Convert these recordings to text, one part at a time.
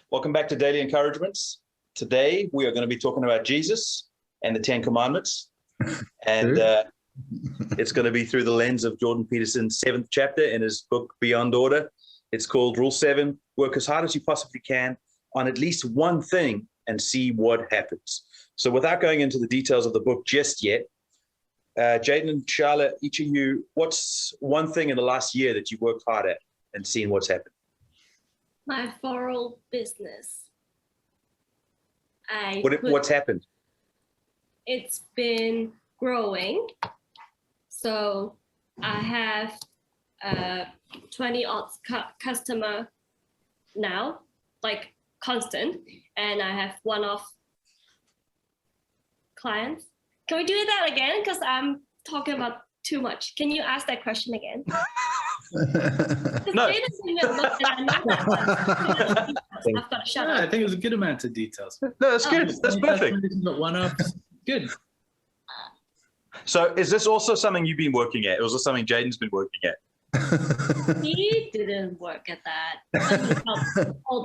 Welcome back to Daily Encouragements. Today, we are going to be talking about Jesus and the 10 Commandments. And it's going to be through the lens of Jordan Peterson's 7th chapter in his book, Beyond Order. It's called Rule 7, work as hard as you possibly can on at least one thing and see what happens. So without going into the details of the book just yet, Jaden and Charlotte, each of you, what's one thing in the last year that you've worked hard at and seen what's happened? My floral business. What's happened? It's been growing. So I have 20 odd customer now, like constant, and I have one-off clients. Can we do that again? Because I'm talking about too much. Can you ask that question again? No. I've got to shut up. I think it was a good amount of details. No, that's good. That's perfect. One-off. Good. So is this also something you've been working at? Or is this something Jaden's been working at? He didn't work at that.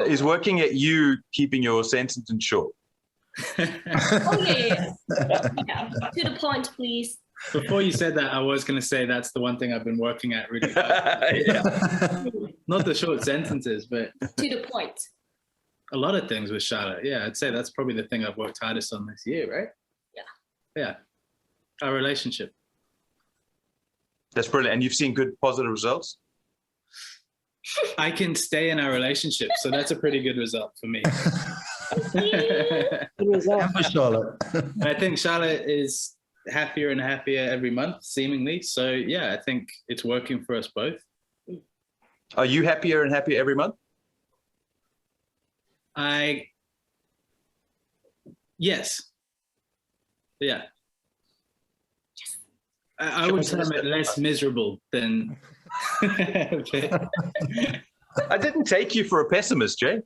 He's working at you keeping your sentence short. Oh, yeah. To the point, please. Before you said that, I was going to say that's the one thing I've been working at really hard. Not the short sentences, but to the point. A lot of things with Charlotte. Yeah, I'd say that's probably the thing I've worked hardest on this year, right? Yeah. Our relationship. That's brilliant. And you've seen good positive results? I can stay in our relationship, so that's a pretty good result for me. Good result. For Charlotte. I think Charlotte is happier and happier every month, seemingly. So yeah, I think it's working for us both. Are you happier and happier every month? Yes. Yeah. I would say I'm less miserable than. I didn't take you for a pessimist, Jay.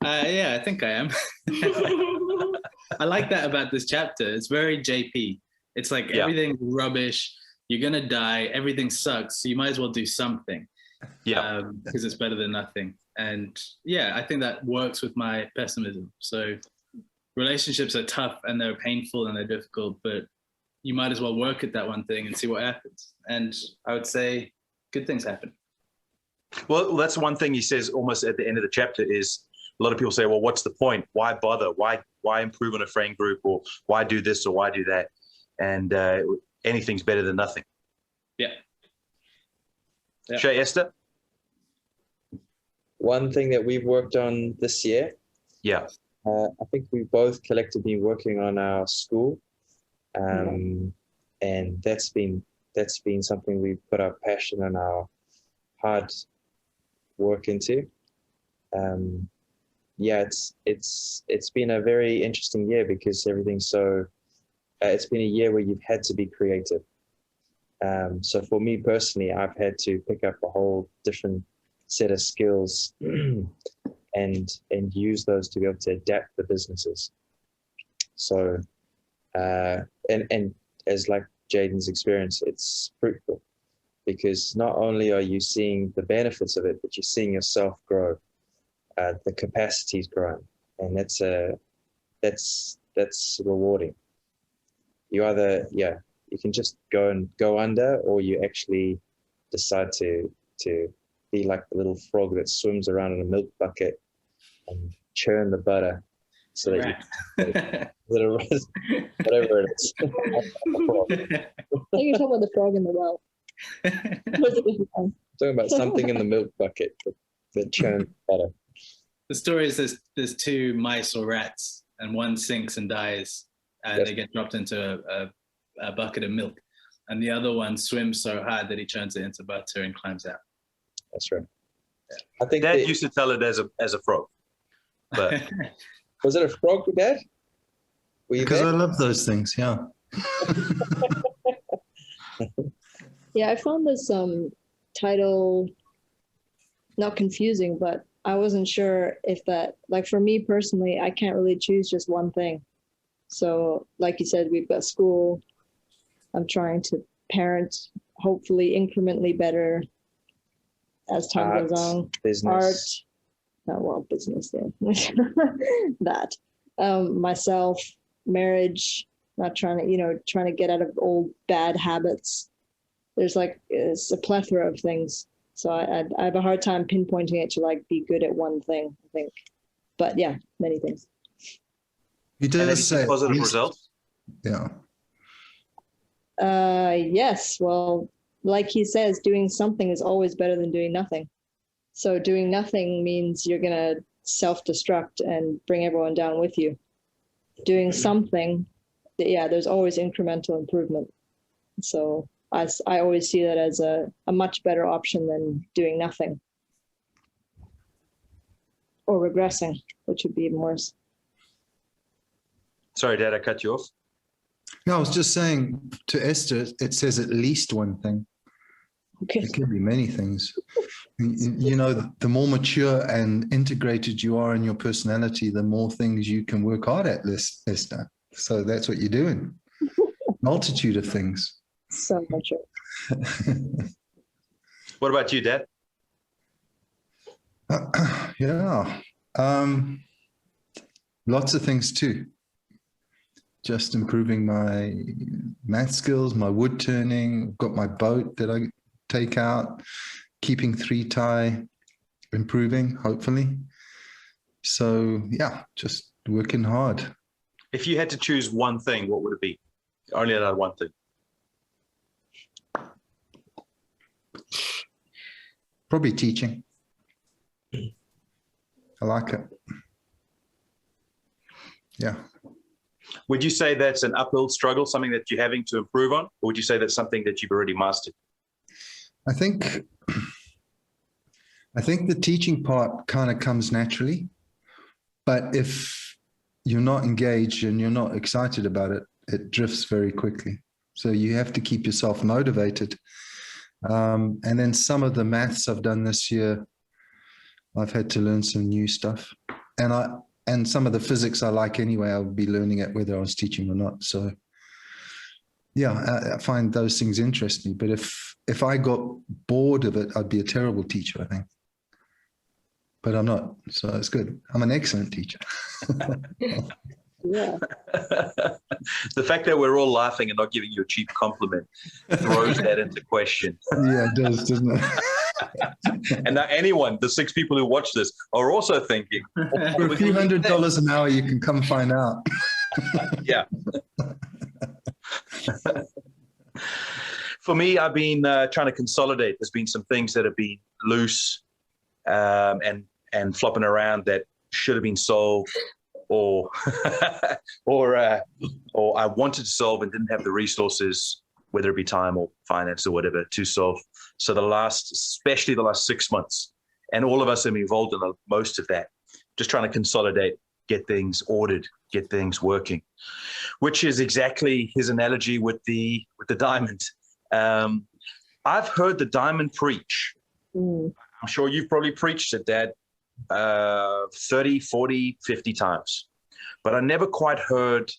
Yeah, I think I am. I like that about this chapter. It's very JP. It's like everything's rubbish. You're going to die. Everything sucks. So you might as well do something. Yeah. Because it's better than nothing. And yeah, I think that works with my pessimism. So relationships are tough and they're painful and they're difficult, but you might as well work at that one thing and see what happens. And I would say good things happen. Well, that's one thing he says almost at the end of the chapter is a lot of people say, well, what's the point? Why bother? Why improve on a friend group, or why do this or why do that? And anything's better than nothing. Yeah. Shay, Esther? One thing that we've worked on this year. Yeah. I think we both collectively working on our school. And that's been something we've put our passion and our hard work into. It's been a very interesting year because everything's so. It's been a year where you've had to be creative. So for me personally, I've had to pick up a whole different set of skills and use those to be able to adapt the businesses. So. And as like Jaden's experience, it's fruitful because not only are you seeing the benefits of it, but you're seeing yourself grow, the capacity's growing, and that's rewarding. You either you can just go under, or you actually decide to be like the little frog that swims around in a milk bucket and churn the butter. So that whatever it is. I think you're talking about the frog in the well. Talking about something in the milk bucket that churns butter. The story is there's two mice or rats, and one sinks and dies, and they get dropped into a bucket of milk, and the other one swims so hard that he turns it into butter and climbs out. That's right. Yeah. I think Dad used to tell it as a frog, but. Was it a frog, Dad? Because I love those things, yeah. Yeah, I found this title not confusing, but I wasn't sure if that, like for me personally, I can't really choose just one thing. So like you said, we've got school. I'm trying to parent, hopefully incrementally better as time goes on. Business. Art, business, yeah. That. Myself, marriage, not trying to get out of old bad habits. There's it's a plethora of things. So I have a hard time pinpointing it to like be good at one thing, I think. But yeah, many things. He does say positive results. Yeah. Yes. Well, like he says, doing something is always better than doing nothing. So doing nothing means you're going to self-destruct and bring everyone down with you. Doing something, yeah, there's always incremental improvement. So I always see that as a much better option than doing nothing. Or regressing, which would be even worse. Sorry, Dad, I cut you off. No, I was just saying to Esther, it says at least one thing. Okay. It can be many things. You know, the more mature and integrated you are in your personality, the more things you can work hard at, Esther. So that's what you're doing. Multitude of things. So mature. What about you, Dad? Yeah. Lots of things too. Just improving my math skills, my wood turning, got my boat that I take out, keeping 3-tie, improving, hopefully. So yeah, just working hard. If you had to choose one thing, what would it be? Only allowed one thing. Probably teaching. I like it. Yeah. Would you say that's an uphill struggle, something that you're having to improve on? Or would you say that's something that you've already mastered? I think the teaching part kind of comes naturally, but if you're not engaged and you're not excited about it, it drifts very quickly. So you have to keep yourself motivated. And then some of the maths I've done this year, I've had to learn some new stuff. And some of the physics I like anyway, I'll be learning it whether I was teaching or not. So yeah, I find those things interesting. But if I got bored of it, I'd be a terrible teacher, I think. But I'm not, so it's good. I'm an excellent teacher. Yeah. The fact that we're all laughing and not giving you a cheap compliment throws that into question. Yeah, it does, doesn't it? And now anyone, the 6 people who watch this, are also thinking, For a few $100 an hour, you can come find out. yeah. For me, I've been trying to consolidate. There's been some things that have been loose and flopping around that should have been solved, or or I wanted to solve and didn't have the resources, whether it be time or finance or whatever, to solve. So especially the last 6 months, and all of us have been involved in most of that, just trying to consolidate, get things ordered, get things working, which is exactly his analogy with the diamond. I've heard the diamond preach. I'm sure you've probably preached it, Dad, 30, 40, 50 times. But I never quite heard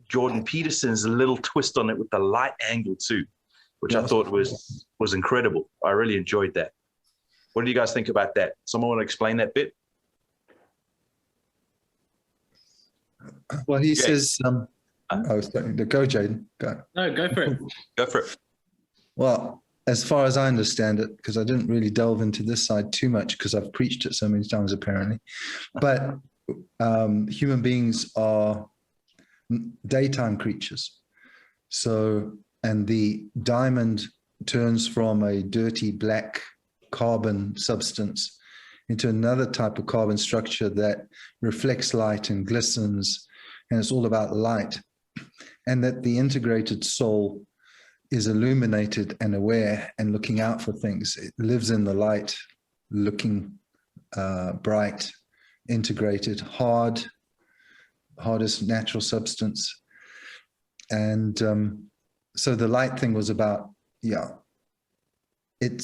Jordan Peterson's little twist on it with the light angle too, which I thought was incredible. I really enjoyed that. What do you guys think about that? Someone want to explain that bit? Well, he says, go, Jaden, go. No, go for it. Go for it. Well, as far as I understand it, because I didn't really delve into this side too much because I've preached it so many times apparently, but human beings are daytime creatures. So, and the diamond turns from a dirty black carbon substance into another type of carbon structure that reflects light and glistens, and it's all about light. And that the integrated soul is illuminated and aware and looking out for things. It lives in the light, looking bright, integrated, hardest natural substance. And so the light thing was about, it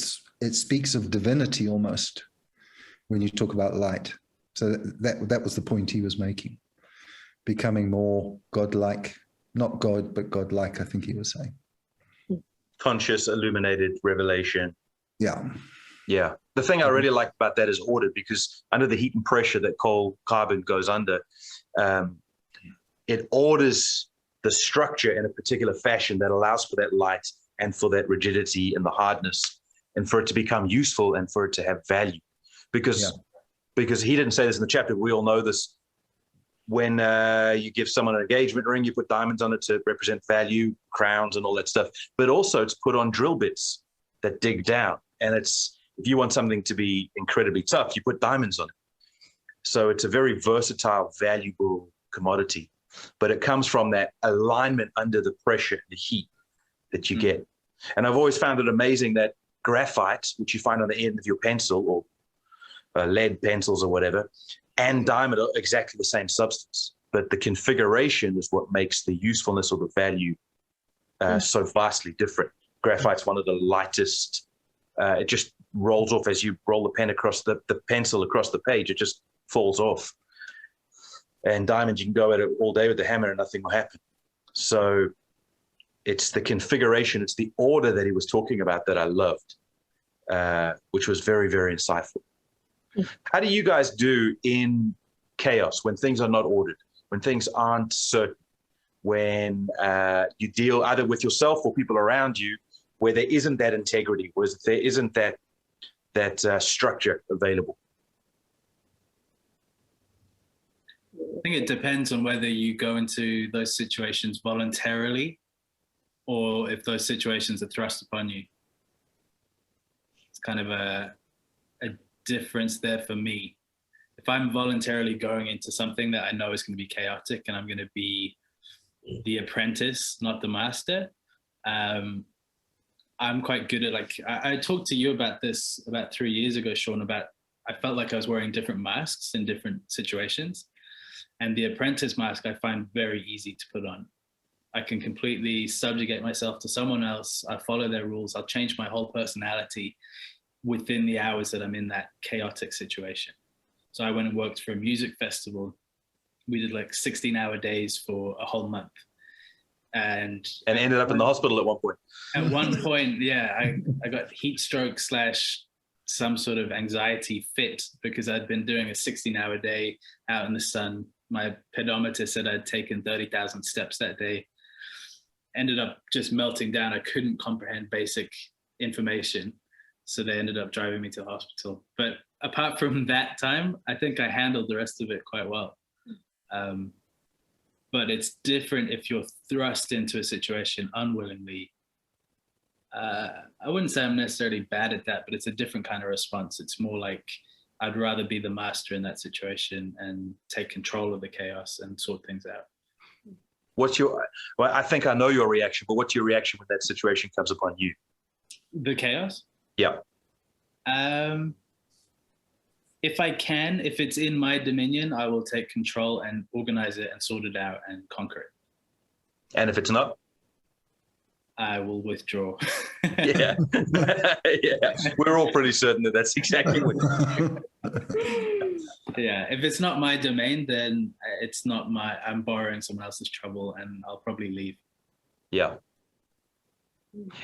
speaks of divinity almost when you talk about light. So that was the point he was making, becoming more godlike, not God, but godlike, I think he was saying. Conscious, illuminated revelation. Yeah. Yeah. The thing I really like about that is order, because under the heat and pressure that coal carbon goes under, it orders the structure in a particular fashion that allows for that light and for that rigidity and the hardness, and for it to become useful and for it to have value. Because he didn't say this in the chapter, we all know this. When you give someone an engagement ring, you put diamonds on it to represent value, crowns, and all that stuff. But also it's put on drill bits that dig down. And it's, if you want something to be incredibly tough, you put diamonds on it. So it's a very versatile, valuable commodity. But it comes from that alignment under the pressure and the heat that you get. And I've always found it amazing that graphite, which you find on the end of your pencil, or lead pencils or whatever, and diamond are exactly the same substance, but the configuration is what makes the usefulness or the value so vastly different. Graphite's one of the lightest. It just rolls off as you roll the pen across the pencil across the page. It just falls off. And diamond, you can go at it all day with the hammer and nothing will happen. So it's the configuration, it's the order that he was talking about that I loved, which was very, very insightful. How do you guys do in chaos, when things are not ordered, when things aren't certain, when you deal either with yourself or people around you, where there isn't that integrity, where there isn't that structure available? I think it depends on whether you go into those situations voluntarily or if those situations are thrust upon you. It's kind of a difference there for me. If I'm voluntarily going into something that I know is going to be chaotic and I'm going to be the apprentice, not the master, I'm quite good at, like, I talked to you about this about 3 years ago, Sean, about I felt like I was wearing different masks in different situations. And the apprentice mask I find very easy to put on. I can completely subjugate myself to someone else. I follow their rules. I'll change my whole personality within the hours that I'm in that chaotic situation. So I went and worked for a music festival. We did like 16-hour days for a whole month. And ended up in the hospital at one point. At one point, yeah, I got heat stroke / some sort of anxiety fit because I'd been doing a 16-hour day out in the sun. My pedometer said I'd taken 30,000 steps that day. Ended up just melting down. I couldn't comprehend basic information. So they ended up driving me to the hospital. But apart from that time, I think I handled the rest of it quite well. But it's different if you're thrust into a situation unwillingly. I wouldn't say I'm necessarily bad at that, but it's a different kind of response. It's more like I'd rather be the master in that situation and take control of the chaos and sort things out. Well, I think I know your reaction, but what's your reaction when that situation comes upon you? The chaos? Yeah. If I can, if it's in my dominion, I will take control and organize it and sort it out and conquer it. And if it's not? I will withdraw. Yeah. Yeah. We're all pretty certain that that's exactly what. Yeah. If it's not my domain, then it's not I'm borrowing someone else's trouble and I'll probably leave. Yeah.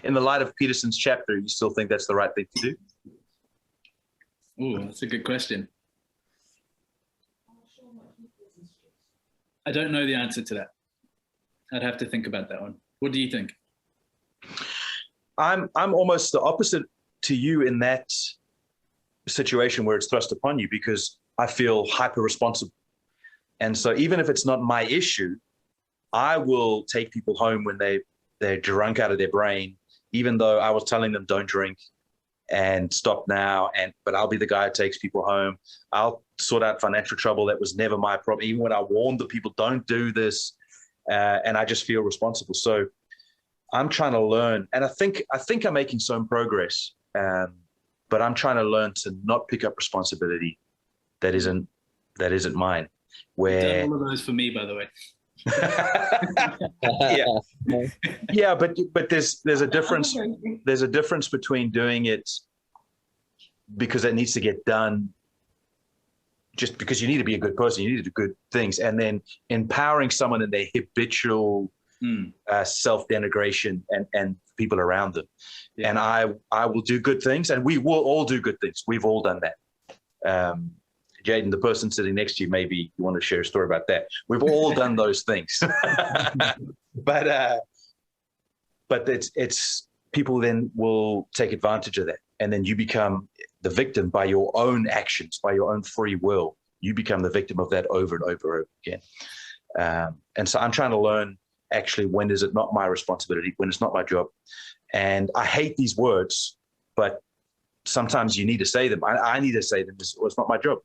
In the light of Peterson's chapter, you still think that's the right thing to do? Oh, that's a good question. I don't know the answer to that. I'd have to think about that one. What do you think? I'm almost the opposite to you in that situation where it's thrust upon you, because I feel hyper responsible. And so even if it's not my issue, I will take people home when they're drunk out of their brain, even though I was telling them don't drink and stop now. But I'll be the guy who takes people home. I'll sort out financial trouble that was never my problem, even when I warned the people don't do this. And I just feel responsible. So I'm trying to learn, and I think I'm making some progress, but I'm trying to learn to not pick up responsibility that isn't mine. Where all of those for me, by the way. Yeah, but there's a difference. There's a difference between doing it because it needs to get done, just because you need to be a good person, you need to do good things, and then empowering someone in their habitual self-denigration and people around them. Yeah. And I will do good things, and we will all do good things. We've all done that. Jaden, the person sitting next to you, maybe you want to share a story about that. We've all done those things. But it's people then will take advantage of that. And then you become the victim by your own actions, by your own free will. You become the victim of that over and over again. And so I'm trying to learn, actually, when is it not my responsibility, when it's not my job. And I hate these words, but sometimes you need to say them. I need to say them. It's not my job.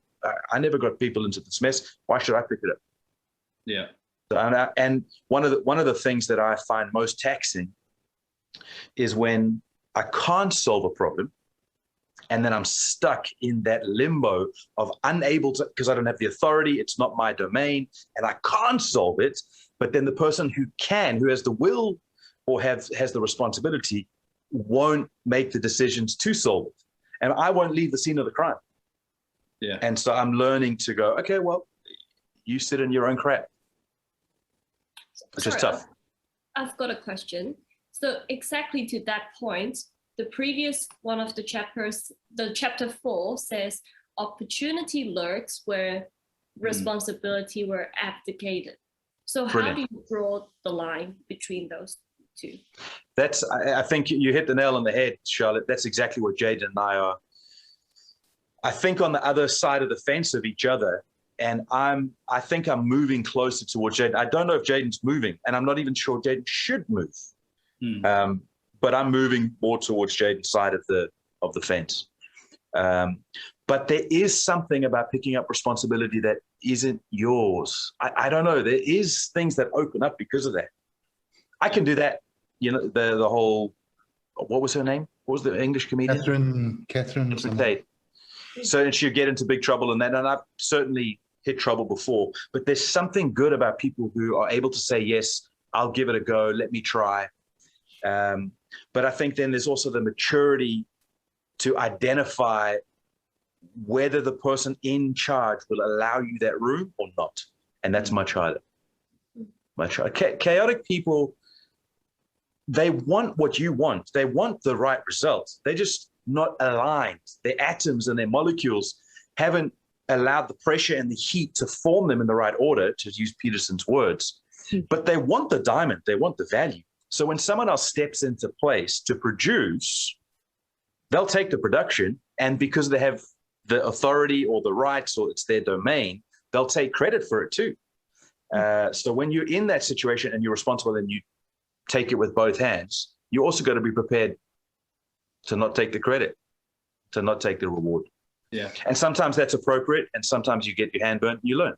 I never got people into this mess. Why should I pick it up? Yeah. And one of the things that I find most taxing is when I can't solve a problem, and then I'm stuck in that limbo of unable to, because I don't have the authority, it's not my domain, and I can't solve it. But then the person who can, who has the will or has the responsibility, won't make the decisions to solve it. And I won't leave the scene of the crime. Yeah. And so I'm learning to go, okay, well, you sit in your own crap. Which is tough. I've got a question. So exactly to that point, the previous one of the chapters, the chapter 4 says opportunity lurks where responsibility were abdicated. So how do you draw the line between those two? I think you hit the nail on the head, Charlotte. That's exactly what Jaden and I are. I think on the other side of the fence of each other, and I think I'm moving closer towards Jaden. I don't know if Jaden's moving, and I'm not even sure Jaden should move. But I'm moving more towards Jaden's side of the fence. But there is something about picking up responsibility that isn't yours. I don't know. There is things that open up because of that. I can do that. You know, the whole, what was her name? What was the English comedian? Catherine. Tate. So she'll get into big trouble in that. And I've certainly hit trouble before. But there's something good about people who are able to say, yes, I'll give it a go. Let me try. But I think then there's also the maturity to identify whether the person in charge will allow you that room or not. And that's much harder. Much harder. Chaotic people, they want what you want. They want the right results. They're just not aligned. Their atoms and their molecules haven't allowed the pressure and the heat to form them in the right order, to use Peterson's words. But they want the diamond. They want the value. So when someone else steps into place to produce, they'll take the production, and because they have the authority or the rights or it's their domain, they'll take credit for it too. So when you're in that situation and you're responsible and you take it with both hands, you also got to be prepared to not take the credit, to not take the reward. Yeah. And sometimes that's appropriate, and sometimes you get your hand burnt and you learn.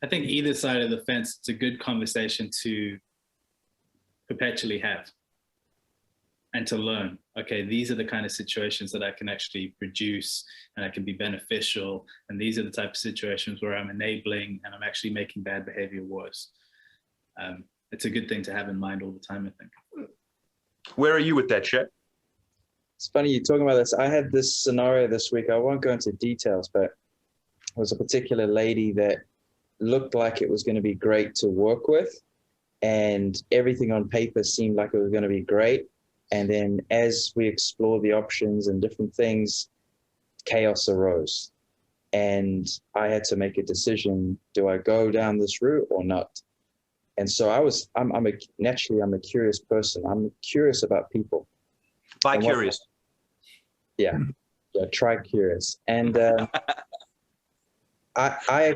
I think either side of the fence, it's a good conversation to perpetually have and to learn, okay, these are the kind of situations that I can actually produce and I can be beneficial. And these are the type of situations where I'm enabling and I'm actually making bad behavior worse. It's a good thing to have in mind all the time, I think. Where are you with that, Shep? It's funny you're talking about this. I had this scenario this week. I won't go into details, but it was a particular lady that looked like it was going to be great to work with, and everything on paper seemed like it was going to be great. And then as we explored the options and different things, chaos arose. And I had to make a decision. Do I go down this route or not? And so I'm a curious person. I'm curious about people. Bi-curious. Yeah, try curious. And I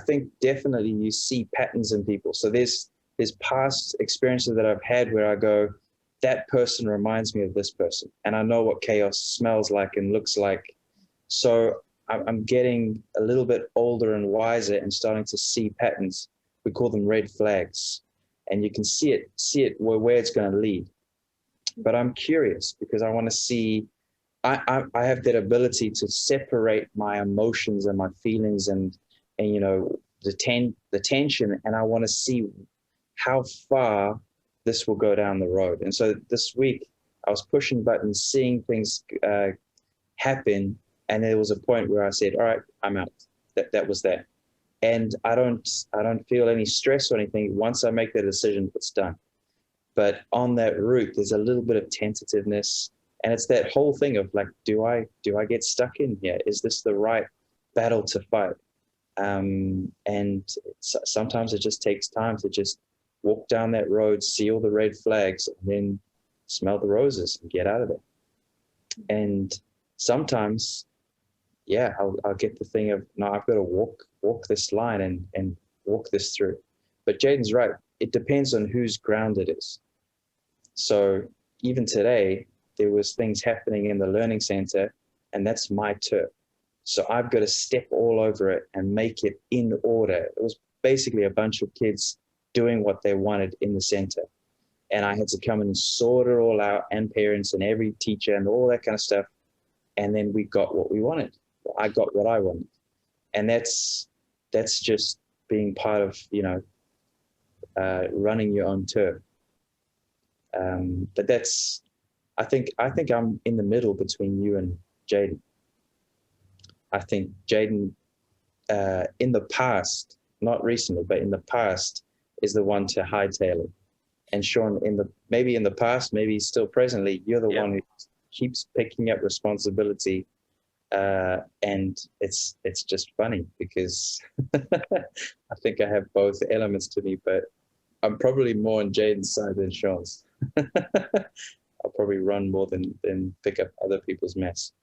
think definitely you see patterns in people. So there's past experiences that I've had where I go, that person reminds me of this person, and I know what chaos smells like and looks like. So I'm getting a little bit older and wiser and starting to see patterns. We call them red flags, and you can see it where it's going to lead. But I'm curious because I want to see. I have that ability to separate my emotions and my feelings and you know the tension, and I want to see how far this will go down the road. And so this week I was pushing buttons, seeing things happen, and there was a point where I said, all right, I'm out. That was that. and I don't feel any stress or anything. Once I make that decision, it's done. But on that route, there's a little bit of tentativeness, and it's that whole thing of like, do I get stuck in here? Is this the right battle to fight? And sometimes it just takes time to just walk down that road, see all the red flags, and then smell the roses and get out of it. And sometimes, yeah, I'll get the thing of, no, I've got to walk this line and walk this through. But Jaden's right. It depends on whose ground it is. So even today, there was things happening in the learning center, and that's my turf. So I've got to step all over it and make it in order. It was basically a bunch of kids doing what they wanted in the center. And I had to come and sort it all out, and parents and every teacher and all that kind of stuff. And then we got what we wanted. I got what I wanted. And that's just being part of, running your own turf. But I think I'm in the middle between you and Jaden. I think Jaden, in the past, not recently, but in the past, is the one to hightail it. And Sean, maybe in the past, maybe still presently, you're the one who keeps picking up responsibility. And it's just funny because I think I have both elements to me, but I'm probably more on Jaden's side than Sean's. I'll probably run more than pick up other people's mess.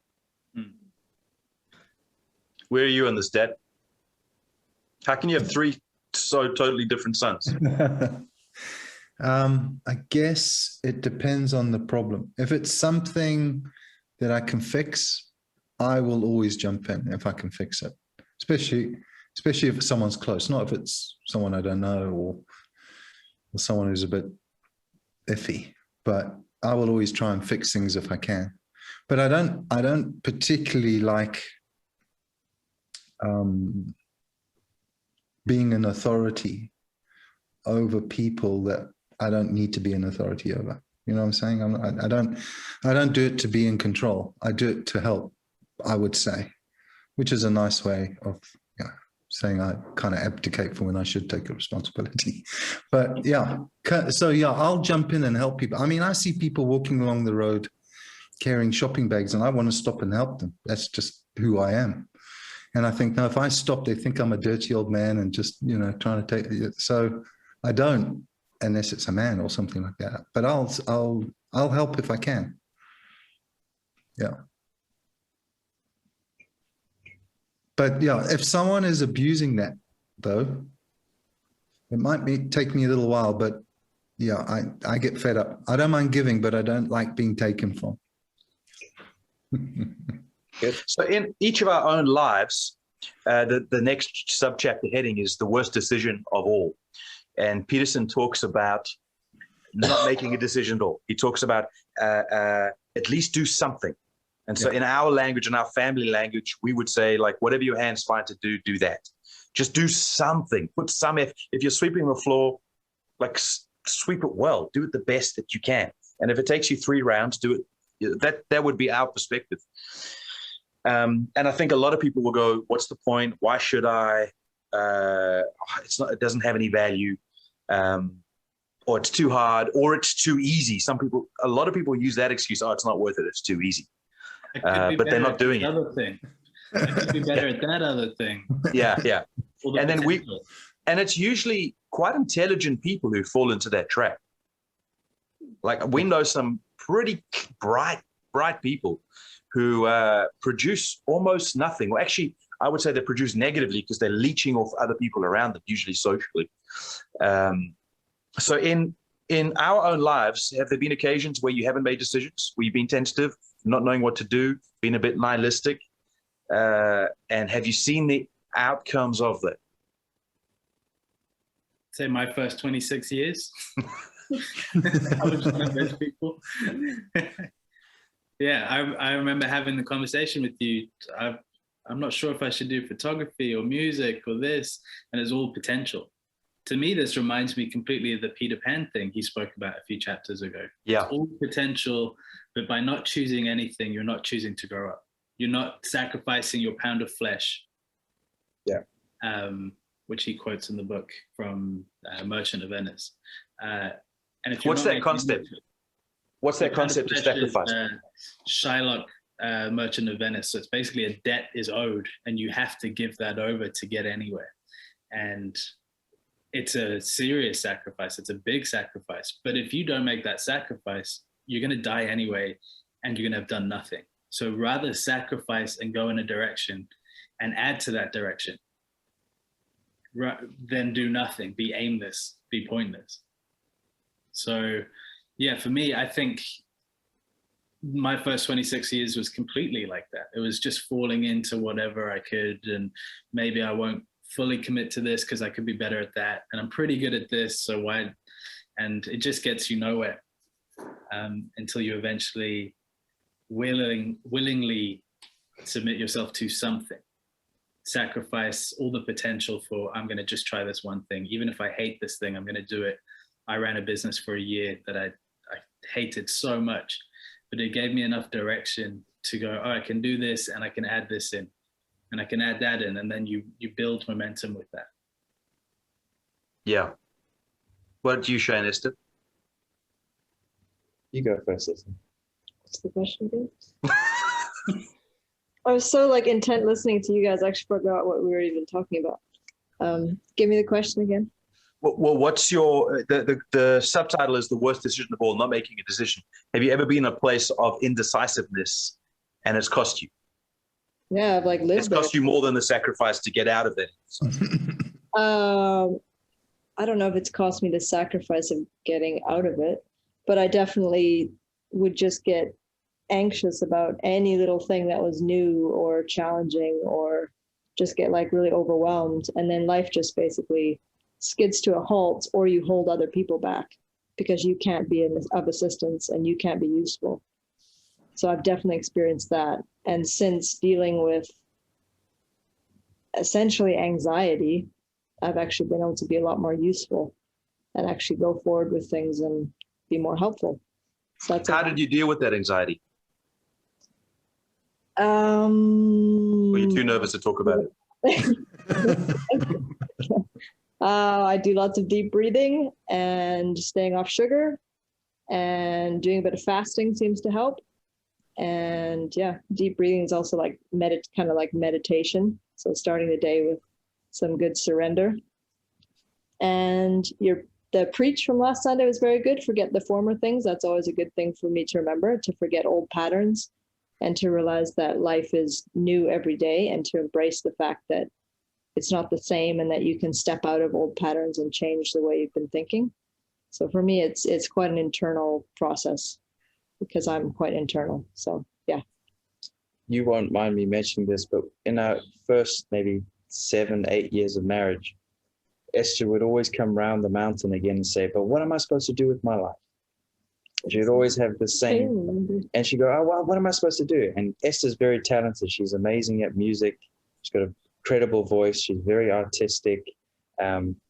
Where are you on this, Dad? How can you have three so totally different sons? I guess it depends on the problem. If it's something that I can fix, I will always jump in if I can fix it, especially if someone's close, not if it's someone I don't know or someone who's a bit iffy, but I will always try and fix things if I can. But I don't particularly like being an authority over people that I don't need to be an authority over. You know what I'm saying? I don't do it to be in control. I do it to help, I would say, which is a nice way of saying I kind of abdicate for when I should take a responsibility. But I'll jump in and help people. I mean, I see people walking along the road carrying shopping bags, and I want to stop and help them. That's just who I am. And I think, no, if I stop, they think I'm a dirty old man and just, trying to take it. So I don't, unless it's a man or something like that. But I'll help if I can. Yeah. But if someone is abusing that, though, it might take me a little while, but I get fed up. I don't mind giving, but I don't like being taken from. Good. So in each of our own lives, the next subchapter heading is the worst decision of all. And Peterson talks about not making a decision at all. He talks about at least do something. And so in our language and our family language, we would say, like, whatever your hands find to do, do that. Just do something. Put some effort. If you're sweeping the floor, like, sweep it well. Do it the best that you can. And if it takes you 3 rounds, do it. That would be our perspective. And I think a lot of people will go, what's the point? Why should I? It doesn't have any value. Or it's too hard, or it's too easy. A lot of people use that excuse. Oh, it's not worth it. It's too easy. But they're not doing it. Other thing. I could be better at that other thing. Yeah. And then and it's usually quite intelligent people who fall into that trap. Like, we know some pretty bright people who produce almost nothing. Well, actually, I would say they produce negatively because they're leeching off other people around them, usually socially. So in our own lives, have there been occasions where you haven't made decisions, where you've been tentative, not knowing what to do, being a bit nihilistic? And have you seen the outcomes of that? Say my first 26 years. I was one of those people. I remember having the conversation with you. I'm not sure if I should do photography or music or this, and it's all potential. To me, this reminds me completely of the Peter Pan thing he spoke about a few chapters ago. Yeah. It's all potential, but by not choosing anything, you're not choosing to grow up. You're not sacrificing your pound of flesh. Yeah. which he quotes in the book from Merchant of Venice. And if What's that concept? What's that concept of sacrifice? Shylock, Merchant of Venice. So it's basically a debt is owed, and you have to give that over to get anywhere. And it's a serious sacrifice. It's a big sacrifice. But if you don't make that sacrifice, you're going to die anyway, and you're going to have done nothing. So rather sacrifice and go in a direction and add to that direction than do nothing, be aimless, be pointless. So yeah, for me, I think my first 26 years was completely like that. It was just falling into whatever I could, and maybe I won't fully commit to this because I could be better at that, and I'm pretty good at this, so why? And it just gets you nowhere until you eventually willingly submit yourself to something, sacrifice all the potential for, I'm going to just try this one thing, even if I hate this thing, I'm going to do it. I ran a business for a year that I hated so much, but it gave me enough direction to go, oh, I can do this, and I can add this in, and I can add that in, and then you build momentum with that. Yeah. What do you, Shane, Esther? You go first, Esther. What's the question again? I was so like intent listening to you guys, I actually forgot what we were even talking about. Give me the question again. Well, what's your, the subtitle is The Worst Decision of All, Not Making a Decision. Have you ever been in a place of indecisiveness and it's cost you? Yeah, I've like lived It's cost you more than the sacrifice to get out of it. I don't know if it's cost me the sacrifice of getting out of it, but I definitely would just get anxious about any little thing that was new or challenging, or just get like really overwhelmed. And then life just basically skids to a halt, or you hold other people back because you can't be of assistance and you can't be useful. So I've definitely experienced that. And since dealing with essentially anxiety, I've actually been able to be a lot more useful and actually go forward with things and be more helpful. So that's How did you deal with that anxiety? Were you too nervous to talk about it? I do lots of deep breathing and staying off sugar, and doing a bit of fasting seems to help. And yeah, deep breathing is also like kind of like meditation. So starting the day with some good surrender. And the preach from last Sunday was very good. Forget the former things. That's always a good thing for me to remember, to forget old patterns and to realize that life is new every day, and to embrace the fact that it's not the same and that you can step out of old patterns and change the way you've been thinking. So for me, it's quite an internal process because I'm quite internal. So yeah. You won't mind me mentioning this, but in our first maybe 7-8 years of marriage, Esther would always come round the mountain again and say, but what am I supposed to do with my life? She'd always have the same, and she'd go, oh, well, what am I supposed to do? And Esther's very talented. She's amazing at music. She's got a credible voice. She's very artistic,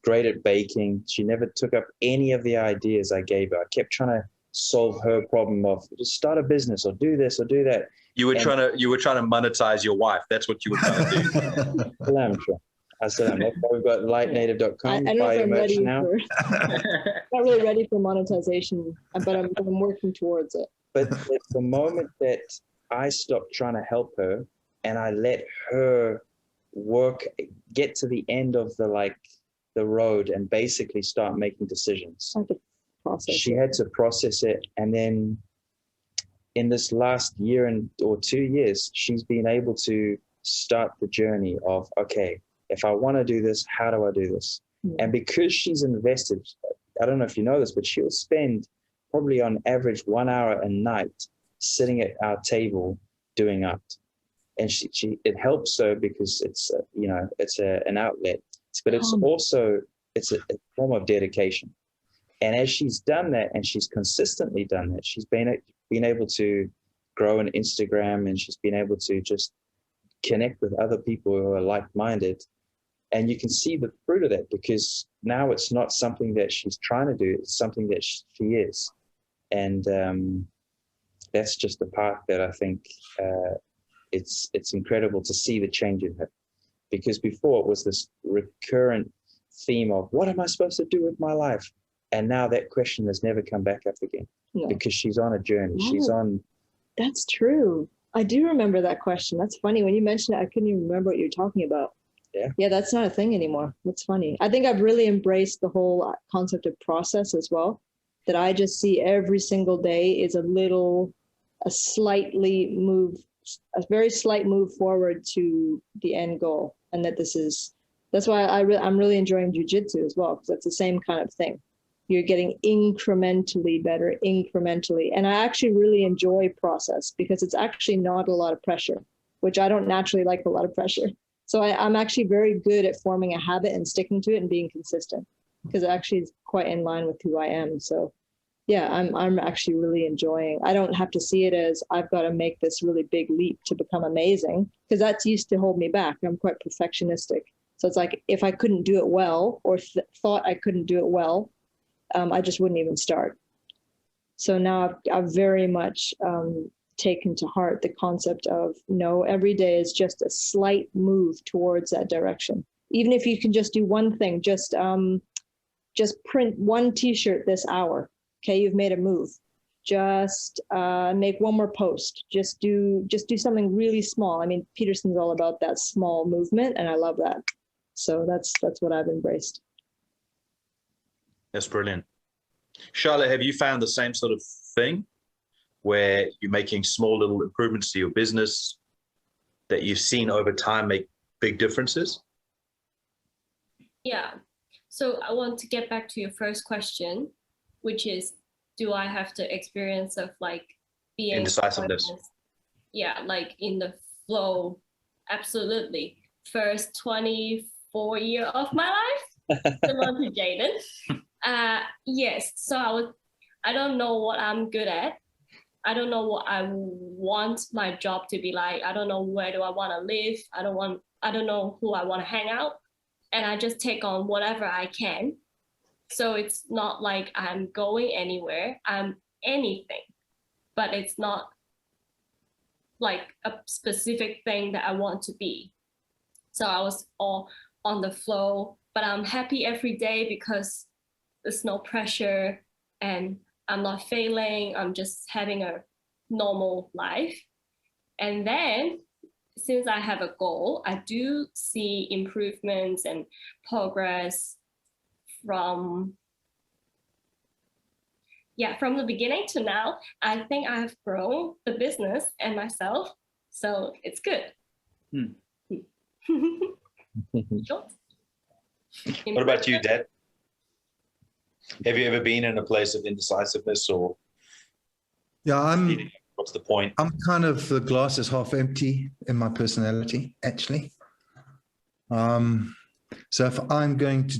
great at baking. She never took up any of the ideas I gave her. I kept trying to solve her problem of just start a business or do this or do that. You were trying to monetize your wife. That's what you were trying to do. I still am. That's why we've got lightnative.com. I don't know if I'm ready not really ready for monetization, but I'm working towards it. But the moment that I stopped trying to help her and I let her get to the end of the road and basically start making decisions. She had to process it. And then in this last year or 2 years, she's been able to start the journey of, okay, if I want to do this, how do I do this? Yeah. And because she's invested, I don't know if you know this, but she'll spend probably on average 1 hour a night sitting at our table doing art. And it helps her because it's an outlet, but it's also a form of dedication. And as she's done that, and she's consistently done that, she's been able to grow an Instagram, and she's been able to just connect with other people who are like-minded. And you can see the fruit of that, because now it's not something that she's trying to do, it's something that she is. And that's just the part that I think it's incredible to see the change in her. because before it was this recurrent theme of what am I supposed to do with my life? And now that question has never come back up again No. because she's on a journey. Oh. She's on. That's true. I do remember that question. That's funny. When you mentioned it, I couldn't even remember what you're talking about. Yeah. Yeah, that's not a thing anymore. That's funny. I think I've really embraced the whole concept of process as well, that I just see every single day is a very slight move forward to the end goal. And that's why I'm really enjoying jujitsu as well, because that's the same kind of thing. You're getting incrementally better, incrementally. And I actually really enjoy process because it's actually not a lot of pressure, which I don't naturally like a lot of pressure. So I'm actually very good at forming a habit and sticking to it and being consistent, because it actually is quite in line with who I am. So yeah, I'm actually really enjoying. I don't have to see it as I've got to make this really big leap to become amazing, because that's used to hold me back. I'm quite perfectionistic. So it's like if I couldn't do it well or thought I couldn't do it well, I just wouldn't even start. So now I've very much taken to heart the concept of no, every day is just a slight move towards that direction. Even if you can just do one thing, just print one t-shirt this hour. Okay, you've made a move. Just make one more post. Just do something really small. I mean, Peterson's all about that small movement, and I love that. So that's what I've embraced. That's brilliant. Charlotte, have you found the same sort of thing where you're making small little improvements to your business that you've seen over time make big differences? Yeah. So I want to get back to your first question, which is, do I have the experience of like being Indecisiveness? Yeah, like in the flow. Absolutely. First 24 year of my life, similar to Jaden. Yes. So I don't know what I'm good at. I don't know what I want my job to be like. I don't know where do I want to live. I don't know who I want to hang out. And I just take on whatever I can. So it's not like I'm going anywhere. I'm anything, but it's not like a specific thing that I want to be. So I was all on the flow, but I'm happy every day because there's no pressure and I'm not failing. I'm just having a normal life. And then since I have a goal, I do see improvements and progress from the beginning to now. I think I have grown the business and myself. So it's good. Sure. What about you, Dad? Have you ever been in a place of indecisiveness or Yeah, what's the point? I'm kind of the glass is half empty in my personality, actually. So if I'm going to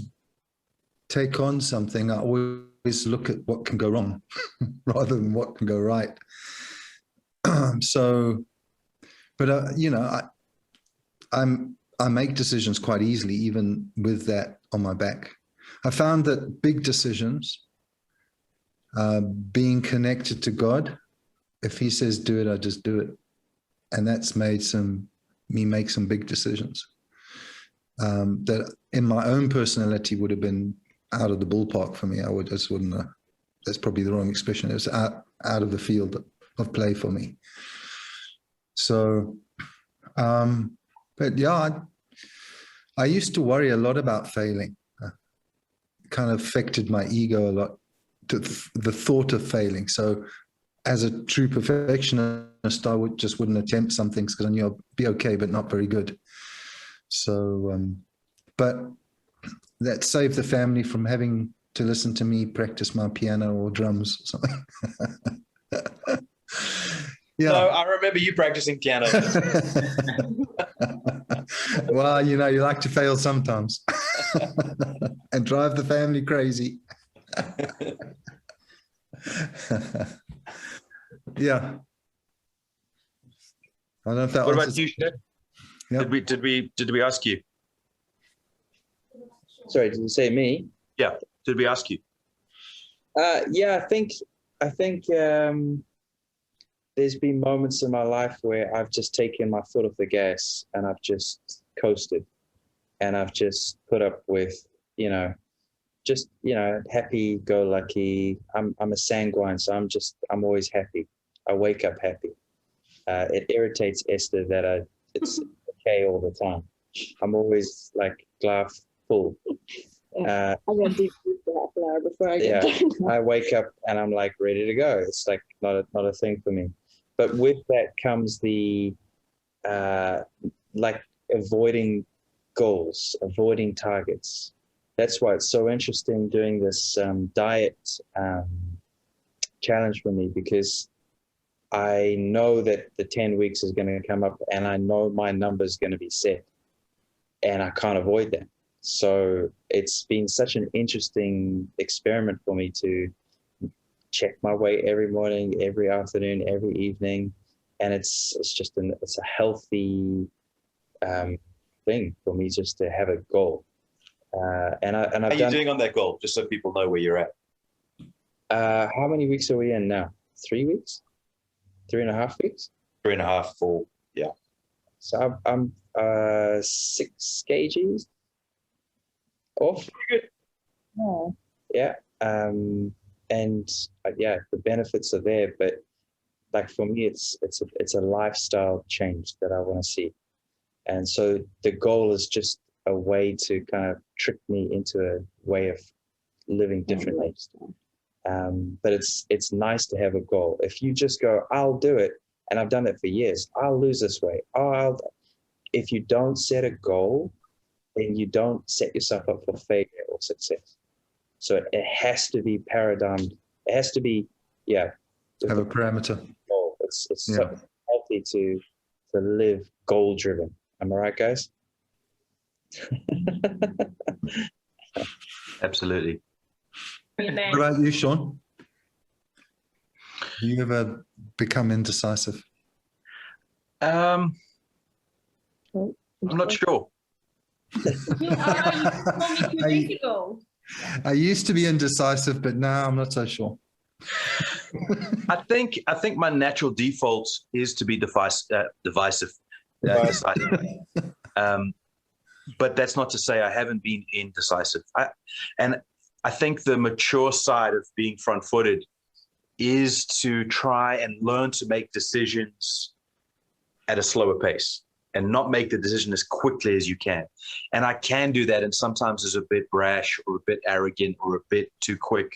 take on something, I always look at what can go wrong rather than what can go right. I make decisions quite easily, even with that on my back. I found that big decisions, being connected to God, if he says do it, I just do it. And that's made me make some big decisions that in my own personality would have been out of the ballpark for me. Just wouldn't have, that's probably the wrong expression. It was out of the field of play for me. So, but yeah, I used to worry a lot about failing. Kind of affected my ego a lot, to the thought of failing. So as a true perfectionist, I wouldn't attempt some things because I knew I'd be okay, but not very good. So, but that saved the family from having to listen to me practice my piano or drums or something. Yeah. No, I remember you practicing piano. Well, you like to fail sometimes and drive the family crazy. Yeah. I don't know if that What answers. about you, Shad? Yeah. Did we ask you? Sorry, did you say me? Yeah. Did we ask you? Yeah, I think there's been moments in my life where I've just taken my foot off the gas and I've just coasted. and I've just put up with, just happy-go-lucky. I'm a sanguine, so I'm always happy. I wake up happy. It irritates Esther that it's okay all the time. I'm always like glass full. I got deep sleep for half an hour before I get there. I wake up and I'm like ready to go. It's like not a thing for me. But with that comes the like avoiding goals, avoiding targets. That's why it's so interesting doing this diet challenge for me, because I know that the 10 weeks is going to come up and I know my number is going to be set and I can't avoid that. So it's been such an interesting experiment for me to check my weight every morning, every afternoon, every evening. And it's just it's a healthy thing for me just to have a goal. And I've How are you doing on that goal? Just so people know where you're at. How many weeks are we in now? 3 weeks? 3.5 weeks? 3.5, 4. Yeah. So I'm 6 kgs off. Pretty good. Oh. Yeah. And the benefits are there, but like for me, it's a lifestyle change that I want to see. And so the goal is just a way to kind of trick me into a way of living differently. But it's nice to have a goal. If you just go, I'll do it, and I've done that for years. I'll lose this weight. If you don't set a goal, then you don't set yourself up for failure or success. So it has to be paradigmed. It has to be, Have a parameter. Goal. It's so healthy to live goal driven. Am I right, guys? Absolutely. Amen. What about you, Sean? You ever become indecisive? I'm not sure. You told me 2 days ago. I used to be indecisive, but now I'm not so sure. I think my natural default is to be divisive. But that's not to say I haven't been indecisive. I think the mature side of being front-footed is to try and learn to make decisions at a slower pace and not make the decision as quickly as you can. And I can do that, and sometimes it's a bit brash or a bit arrogant or a bit too quick.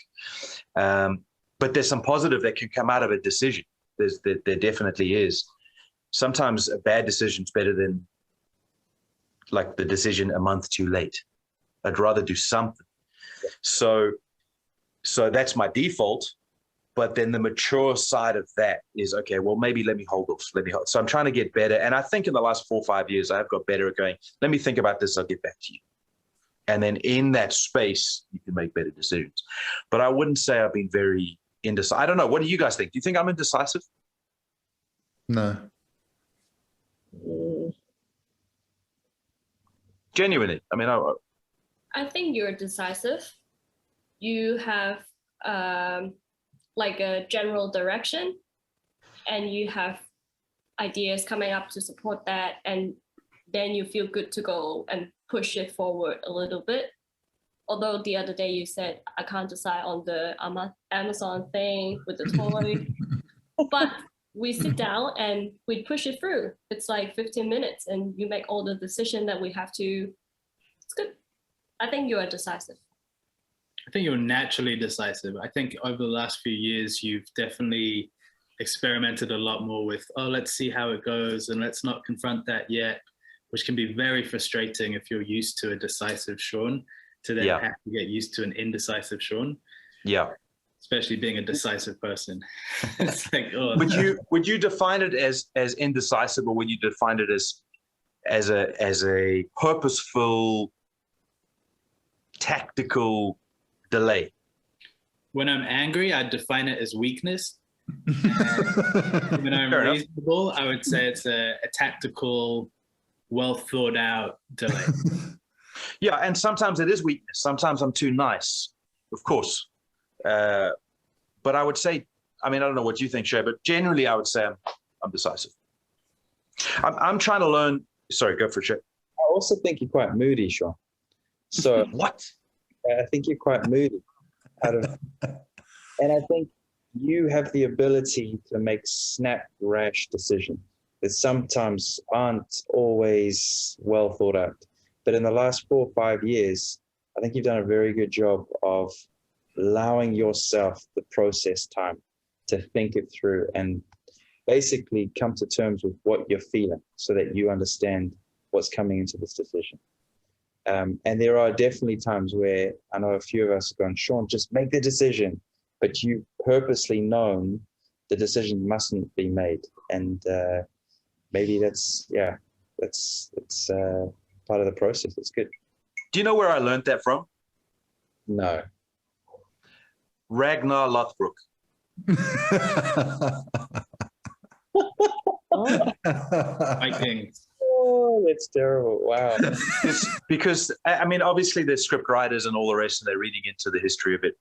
But there's some positive that can come out of a decision. There definitely is. Sometimes a bad decision is better than like the decision a month too late. I'd rather do something. So that's my default. But then the mature side of that is, okay, well, maybe let me hold off. So I'm trying to get better. And I think in the last 4 or 5 years, I've got better at going, let me think about this. I'll get back to you. And then in that space, you can make better decisions. But I wouldn't say I've been very indecisive. I don't know. What do you guys think? Do you think I'm indecisive? No. Genuinely. I mean, I think you're decisive. You have like a general direction, and you have ideas coming up to support that, and then you feel good to go and push it forward a little bit. Although the other day you said, I can't decide on the Amazon thing with the toy, but we sit down and we push it through. It's like 15 minutes and you make all the decision that we have to. It's good. I think you are decisive. I think you're naturally decisive. I think over the last few years, you've definitely experimented a lot more with, let's see how it goes and let's not confront that yet, which can be very frustrating if you're used to a decisive Sean to then have to get used to an indecisive Sean. Yeah. Especially being a decisive person. It's like, Would you define it as indecisive, or would you define it as a purposeful, tactical delay? When I'm angry, I define it as weakness. When I'm reasonable, I would say it's a tactical, well thought out delay. Yeah, and sometimes it is weakness. Sometimes I'm too nice, of course. But I would say, I mean, I don't know what you think, Shay, but generally I would say I'm decisive. I'm trying to learn. Sorry, go for it, Shay. also think you're quite moody, Sean. So What? I think you're quite moody. And I think you have the ability to make snap, rash decisions that sometimes aren't always well thought out. But in the last 4 or 5 years, I think you've done a very good job of allowing yourself the process time to think it through and basically come to terms with what you're feeling so that you understand what's coming into this decision. And there are definitely times where I know a few of us have gone, Sean, just make the decision, but you've purposely known the decision mustn't be made. And maybe that's part of the process. It's good. Do you know where I learned that from? No. Ragnar Lothbrok. Vikings. Oh, that's terrible. Wow. Because I mean, obviously there's script writers and all the rest, and they're reading into the history of it.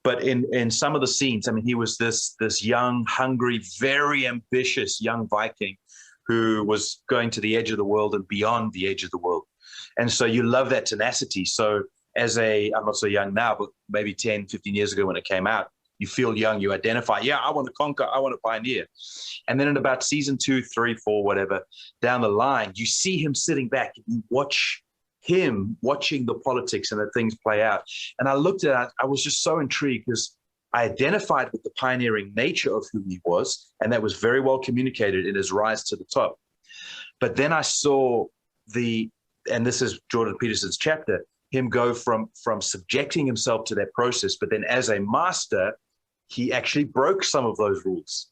But in some of the scenes, I mean, he was this young, hungry, very ambitious young Viking who was going to the edge of the world and beyond the edge of the world. And so you love that tenacity. So I'm not so young now, but maybe 10, 15 years ago when it came out, you feel young, you identify, yeah, I want to conquer, I want to pioneer. And then in about season 2, 3, 4, whatever, down the line, you see him sitting back and you watch him watching the politics and the things play out. And I looked at it, I was just so intrigued because I identified with the pioneering nature of who he was, and that was very well communicated in his rise to the top. But then I saw and this is Jordan Peterson's chapter, him go from subjecting himself to that process, but then as a master, he actually broke some of those rules.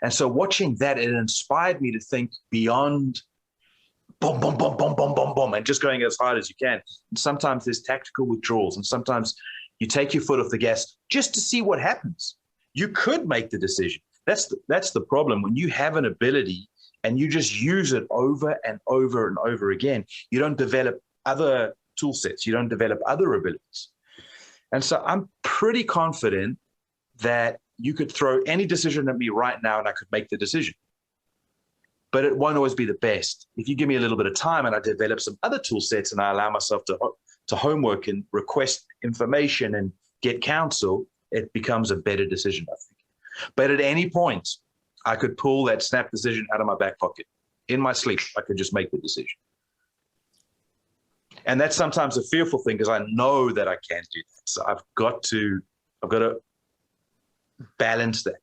And so watching that, it inspired me to think beyond boom, boom, boom, boom, boom, boom, boom, and just going as hard as you can. And sometimes there's tactical withdrawals, and sometimes you take your foot off the gas just to see what happens. You could make the decision. That's the problem. When you have an ability and you just use it over and over and over again, you don't develop other tool sets. You don't develop other abilities. And so I'm pretty confident that you could throw any decision at me right now and I could make the decision. But it won't always be the best. If you give me a little bit of time and I develop some other tool sets and I allow myself to homework and request information and get counsel, it becomes a better decision, I think. But at any point, I could pull that snap decision out of my back pocket. In my sleep, I could just make the decision. And that's sometimes a fearful thing because I know that I can't do that. So I've got to balance that.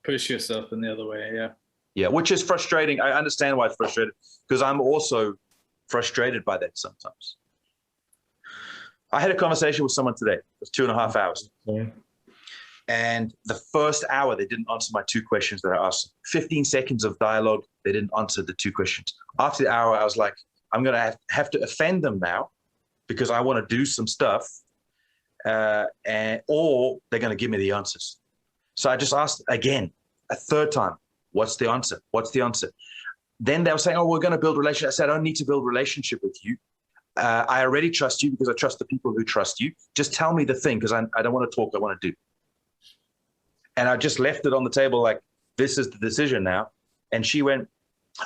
Push yourself in the other way, yeah. Yeah, which is frustrating. I understand why it's frustrating because I'm also frustrated by that sometimes. I had a conversation with someone today. It was 2.5 hours. Yeah. And the first hour, they didn't answer my 2 questions that I asked. 15 seconds of dialogue, they didn't answer the 2 questions. After the hour, I was like, I'm going to have to offend them now because I want to do some stuff, or they're going to give me the answers. So I just asked again, a third time, what's the answer? What's the answer? Then they were saying, oh, we're going to build relationship. I said, I don't need to build relationship with you. I already trust you because I trust the people who trust you. Just tell me the thing because I don't want to talk. I want to do. And I just left it on the table like, this is the decision now. And she went,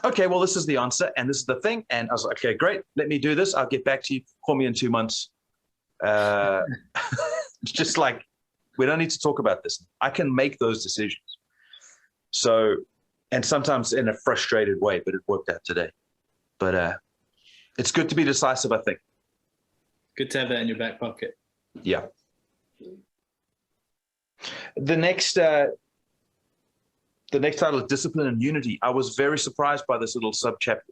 okay, well, this is the answer and this is the thing. And I was like, okay, great. Let me do this. I'll get back to you. Call me in 2 months. It's just like, we don't need to talk about this. I can make those decisions. So, and sometimes in a frustrated way, but it worked out today. But it's good to be decisive, I think. Good to have that in your back pocket. Yeah. The next title is Discipline and Unity. I was very surprised by this little subchapter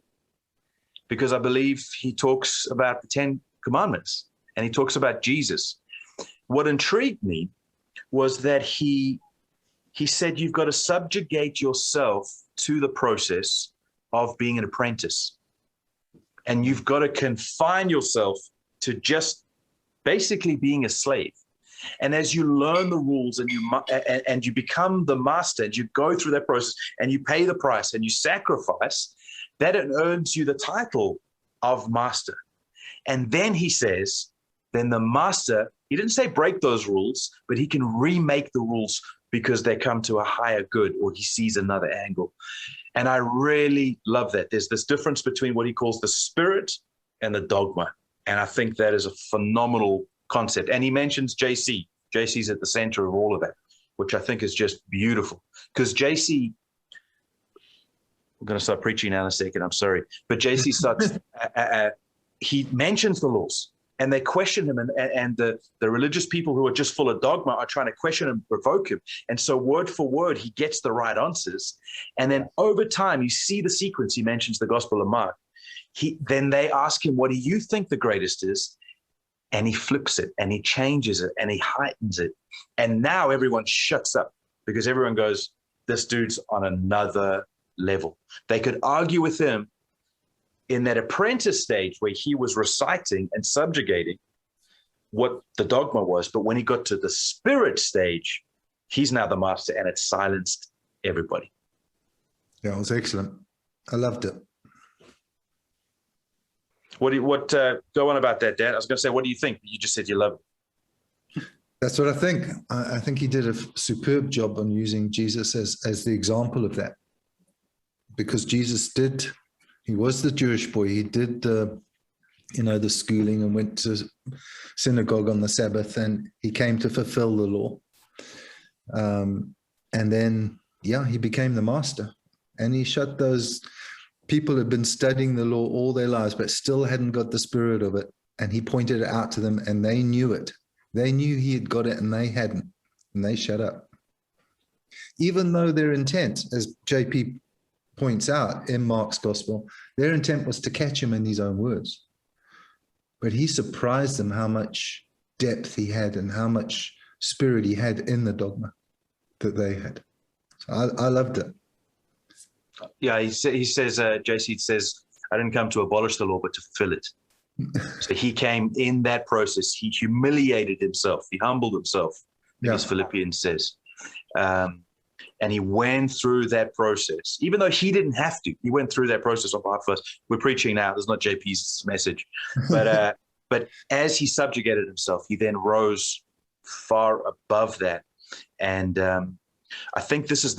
because I believe he talks about the 10 Commandments and he talks about Jesus. What intrigued me was that he said you've got to subjugate yourself to the process of being an apprentice. And you've got to confine yourself to just basically being a slave. And as you learn the rules and you become the master and you go through that process and you pay the price and you sacrifice, that it earns you the title of master. And then he says, then the master, he didn't say break those rules, but he can remake the rules because they come to a higher good or he sees another angle. And I really love that. There's this difference between what he calls the spirit and the dogma. And I think that is a phenomenal concept. And he mentions JC. JC's at the center of all of that, which I think is just beautiful. Because JC, I'm going to start preaching now in a second, I'm sorry. But JC starts, he mentions the laws. And they question him, and the religious people who are just full of dogma are trying to question him, provoke him. And so word for word, he gets the right answers. And then over time, you see the sequence. He mentions the Gospel of Mark. Then they ask him, what do you think the greatest is? And he flips it, and he changes it, and he heightens it. And now everyone shuts up because everyone goes, this dude's on another level. They could argue with him in that apprentice stage where he was reciting and subjugating what the dogma was. But when he got to the spirit stage, he's now the master, and it silenced everybody. Yeah, it was excellent. I loved it. Go on about that, Dan. I was going to say, what do you think? You just said you loved it. That's what I think. I think he did a superb job on using Jesus as the example of that. Because Jesus he was the Jewish boy. He did the schooling and went to synagogue on the Sabbath, and he came to fulfill the law. And then, he became the master, and he shut those people who had been studying the law all their lives, but still hadn't got the spirit of it. And he pointed it out to them, and they knew it. They knew he had got it, and they hadn't, and they shut up. Even though their intent, as JP points out in Mark's gospel, their intent was to catch him in his own words. But he surprised them how much depth he had and how much spirit he had in the dogma that they had. So I loved it. Yeah, he says, JC says, I didn't come to abolish the law, but to fulfill it. So he came in that process. He humiliated himself. He humbled himself, as Philippians says. And he went through that process, even though he didn't have to. He went through that process on behalf of us. We're preaching now. This is not JP's message. But as he subjugated himself, he then rose far above that. And I think this is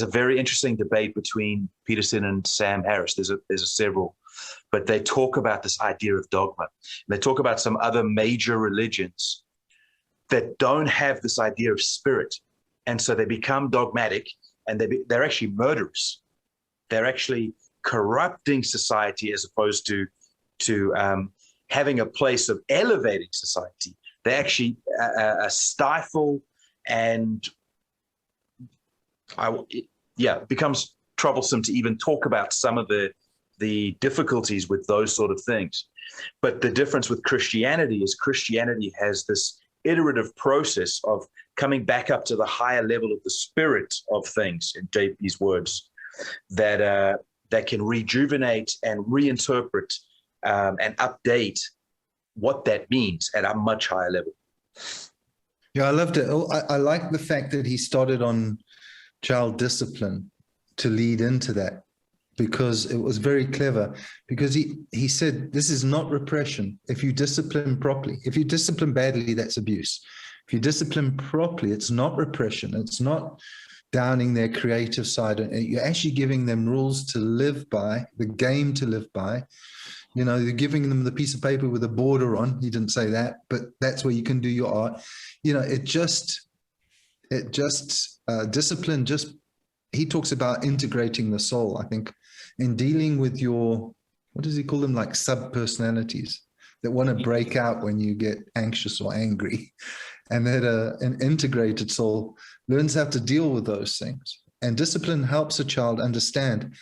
a very interesting debate between Peterson and Sam Harris. There's several, but they talk about this idea of dogma. And they talk about some other major religions that don't have this idea of spirit. And so they become dogmatic, and they're actually murderers. They're actually corrupting society as opposed to having a place of elevating society. They actually stifle, and it becomes troublesome to even talk about some of the difficulties with those sort of things. But the difference with Christianity is Christianity has this iterative process of coming back up to the higher level of the spirit of things, in JP's words, that can rejuvenate and reinterpret and update what that means at a much higher level. Yeah, I loved it. I like the fact that he started on child discipline to lead into that, because it was very clever, because he said, this is not repression. If you discipline properly, if you discipline badly, that's abuse. If you discipline properly, it's not repression. It's not downing their creative side. You're actually giving them rules to live by, the game to live by. You're giving them the piece of paper with a border on. He didn't say that, but that's where you can do your art. Discipline he talks about integrating the soul, I think, in dealing with your, what does he call them? Like sub-personalities that want to break out when you get anxious or angry. And that an integrated soul learns how to deal with those things. And discipline helps a child understand.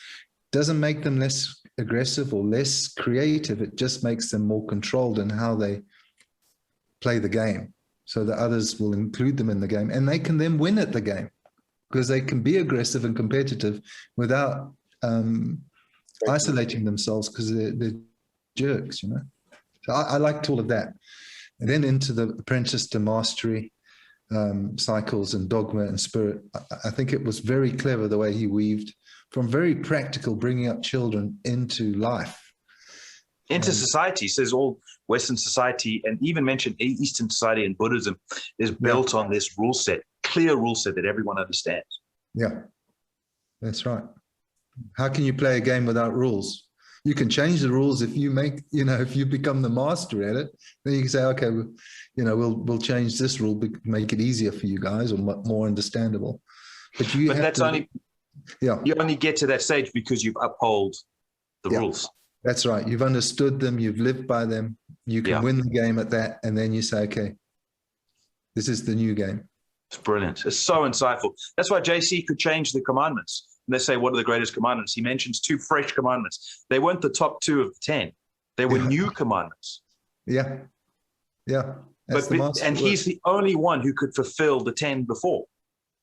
Doesn't make them less aggressive or less creative. It just makes them more controlled in how they play the game, so that others will include them in the game, and they can then win at the game, because they can be aggressive and competitive without isolating themselves, because they're jerks, So I liked all of that. And then into the apprentice to mastery cycles and dogma and spirit. I think it was very clever the way he weaved from very practical, bringing up children into life. Into society. Says all Western society, and even mentioned Eastern society and Buddhism, is built on this rule set, clear rule set that everyone understands. Yeah, that's right. How can you play a game without rules? You can change the rules if you make, if you become the master at it, then you can say, okay, we'll change this rule, make it easier for you guys or more understandable. But that's only, yeah, you only get to that stage because you've upheld the rules. That's right. You've understood them. You've lived by them. You can win the game at that. And then you say, okay, this is the new game. It's brilliant. It's so insightful. That's why JC could change the commandments. And they say, what are the greatest commandments? He mentions 2 fresh commandments. They weren't the top 2 of the 10. They were new commandments. Yeah. Yeah. And he's the only one who could fulfill the 10 before.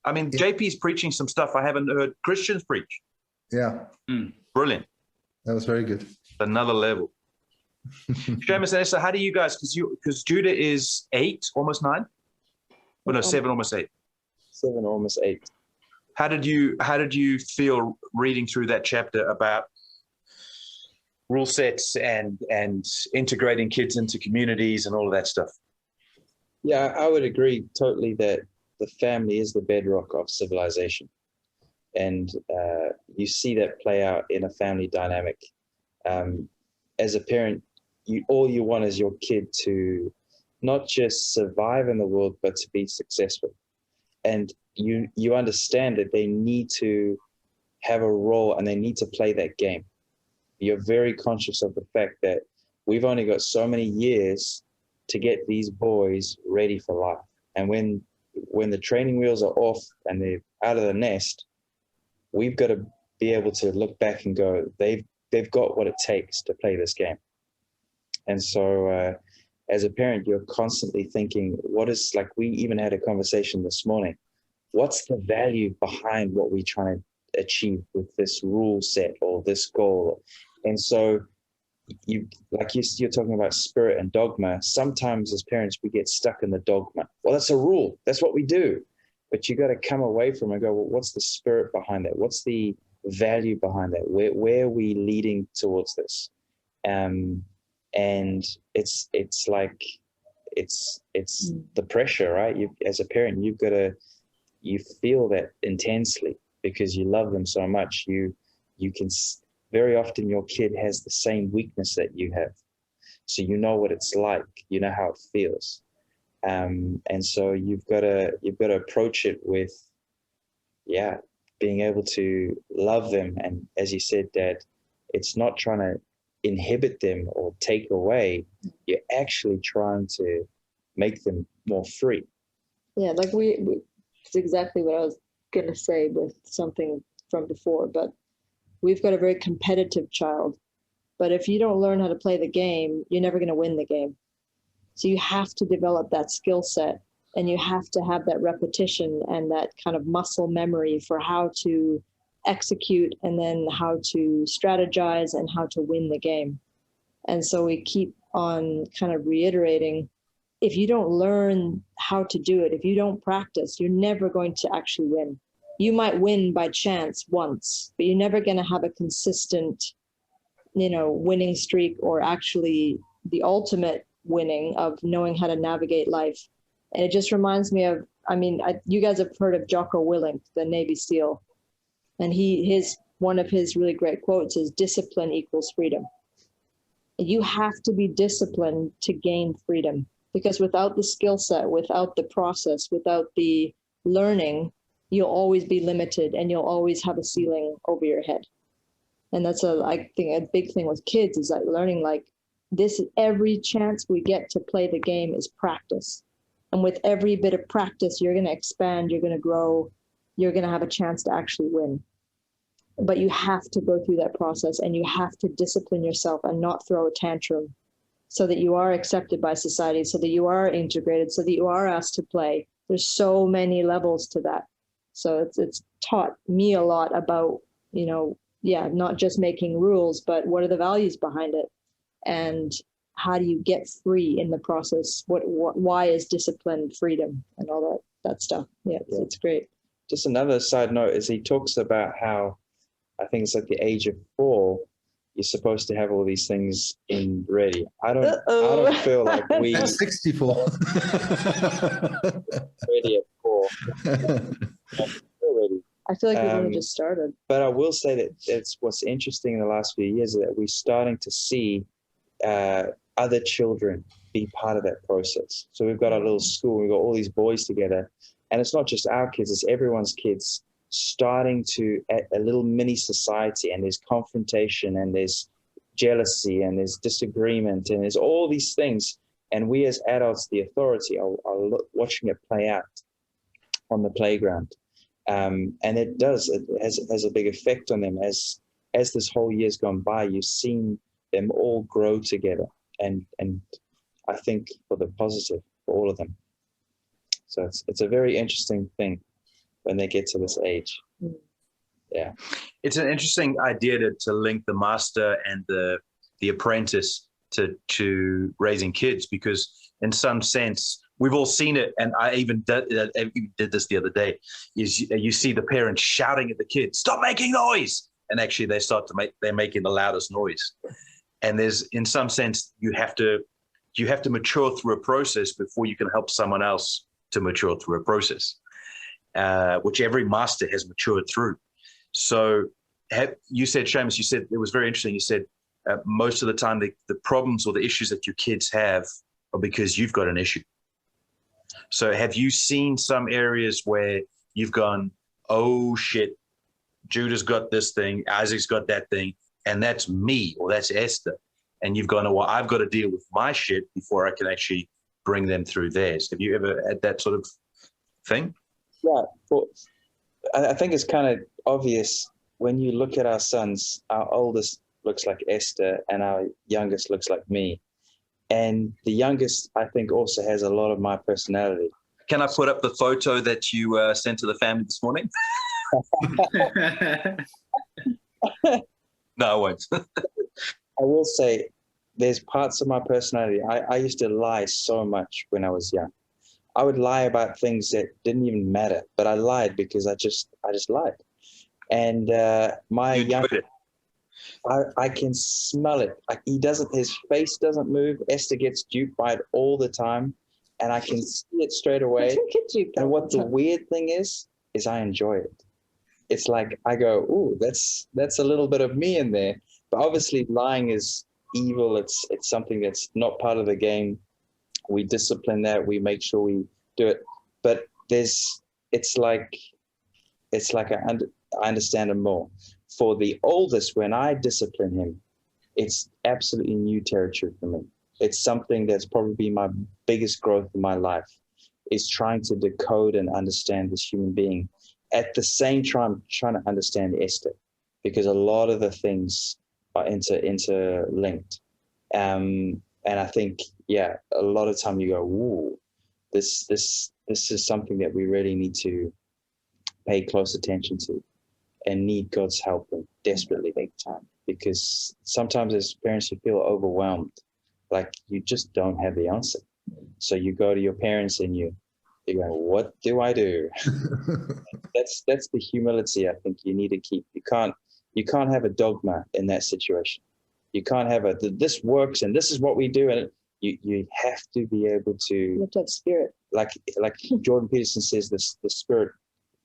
I mean, JP's preaching some stuff I haven't heard Christians preach. Yeah. Brilliant. That was very good. Another level. Seamus and Esther, how do you guys, because Judah is 8, almost 9? Oh, no, 7, almost 8. 7, almost 8. How did you feel reading through that chapter about rule sets and integrating kids into communities and all of that stuff? Yeah, I would agree totally that the family is the bedrock of civilization. And you see that play out in a family dynamic. As a parent, all you want is your kid to not just survive in the world, but to be successful. And you understand that they need to have a role and they need to play that game. You're very conscious of the fact that we've only got so many years to get these boys ready for life. And when the training wheels are off and they're out of the nest, we've got to be able to look back and go, they've got what it takes to play this game. And so as a parent, you're constantly thinking, we even had a conversation this morning, what's the value behind what we're trying to achieve with this rule set or this goal? And so you're talking about spirit and dogma. Sometimes as parents, we get stuck in the dogma. Well, that's a rule. That's what we do. But you got to come away from it and go, well, what's the spirit behind that? What's the value behind that? Where are we leading towards this? And it's the pressure, right? As a parent, you feel that intensely because you love them so much. You can very often your kid has the same weakness that you have, so you know what it's like. You know how it feels. And so you've got to approach it with, being able to love them. And as you said, Dad, it's not trying to inhibit them or take away. You're actually trying to make them more free. Yeah, like it's exactly what I was going to say with something from before, but we've got a very competitive child. But if you don't learn how to play the game, you're never going to win the game. So you have to develop that skill set, and you have to have that repetition and that kind of muscle memory for how to execute and then how to strategize and how to win the game. And so we keep on kind of reiterating, if you don't learn how to do it, if you don't practice, you're never going to actually win. You might win by chance once, but you're never going to have a consistent, winning streak, or actually the ultimate winning of knowing how to navigate life. And it just reminds me of, you guys have heard of Jocko Willink, the Navy SEAL. And one of his really great quotes is, discipline equals freedom. You have to be disciplined to gain freedom, because without the skill set, without the process, without the learning, you'll always be limited and you'll always have a ceiling over your head. And that's I think a big thing with kids is like learning, like this, every chance we get to play the game is practice. And with every bit of practice, you're going to expand, you're going to grow, you're going to have a chance to actually win. But you have to go through that process, and you have to discipline yourself and not throw a tantrum, so that you are accepted by society, so that you are integrated, so that you are asked to play. There's so many levels to that. So it's taught me a lot about, not just making rules, but what are the values behind it? And how do you get free in the process? Why is discipline freedom and all that stuff? Yeah, it's great. Just another side note is he talks about how, I think it's like the age of 4, you're supposed to have all these things ready. I don't feel like we 64 ready at 4. I feel like we've only Um, just started. But I will say that it's what's interesting in the last few years is that we're starting to see other children be part of that process. So we've got our little school, we've got all these boys together, and it's not just our kids, it's everyone's kids starting to a little mini society, and there's confrontation and there's jealousy and there's disagreement and there's all these things. And we as adults, the authority, are watching it play out on the playground. And it has a big effect on them as this whole year's gone by. You've seen them all grow together, and I think for the positive for all of them. So it's a very interesting thing when they get to this age. Yeah, It's an interesting idea to link the master and the apprentice to raising kids, because in some sense we've all seen it, and I even did this the other day. Is you see the parents shouting at the kids, "Stop making noise!" and actually they're making the loudest noise. And there's, in some sense, you have to mature through a process before you can help someone else to mature through a process, which every master has matured through. So you said, Seamus, you said it was very interesting. You said most of the time the problems or the issues that your kids have are because you've got an issue. So have you seen some areas where you've gone, oh shit, Judah's got this thing, Isaac's got that thing, and that's me, or that's Esther, and you've gone, well, I've got to deal with my shit before I can actually bring them through theirs? Have you ever had that sort of thing? yeah. Well, I think it's kind of obvious when you look at our sons. Our oldest looks like Esther, and our youngest looks like me. And the youngest, I think, also has a lot of my personality. Can I put up the photo that you sent to the family this morning? No, I won't. I will say there's parts of my personality. I used to lie so much when I was young. I would lie about things that didn't even matter, but I lied because I just lied. And my You young, enjoyed it. I can smell it. Like his face doesn't move. Esther gets duped by it all the time, and I can see it straight away. Look at you. And what the weird thing is I enjoy it. It's like I go, ooh, that's a little bit of me in there. But obviously lying is evil. It's something that's not part of the game. We discipline that. We make sure we do it. But it's like I understand it more. For the oldest, when I discipline him, it's absolutely new territory for me. It's something that's probably been my biggest growth in my life, is trying to decode and understand this human being. At the same time, trying to understand Esther, because a lot of the things are interlinked. And I think, yeah, a lot of time you go, ooh, this is something that we really need to pay close attention to, and need God's help in desperately big time. Because sometimes as parents you feel overwhelmed, like you just don't have the answer. So you go to your parents and you go, what do I do? That's the humility I think you need to keep. You can't have a dogma in that situation. You can't have this works and this is what we do, and you have to be able to. You have to have spirit. Like Jordan Peterson says, the spirit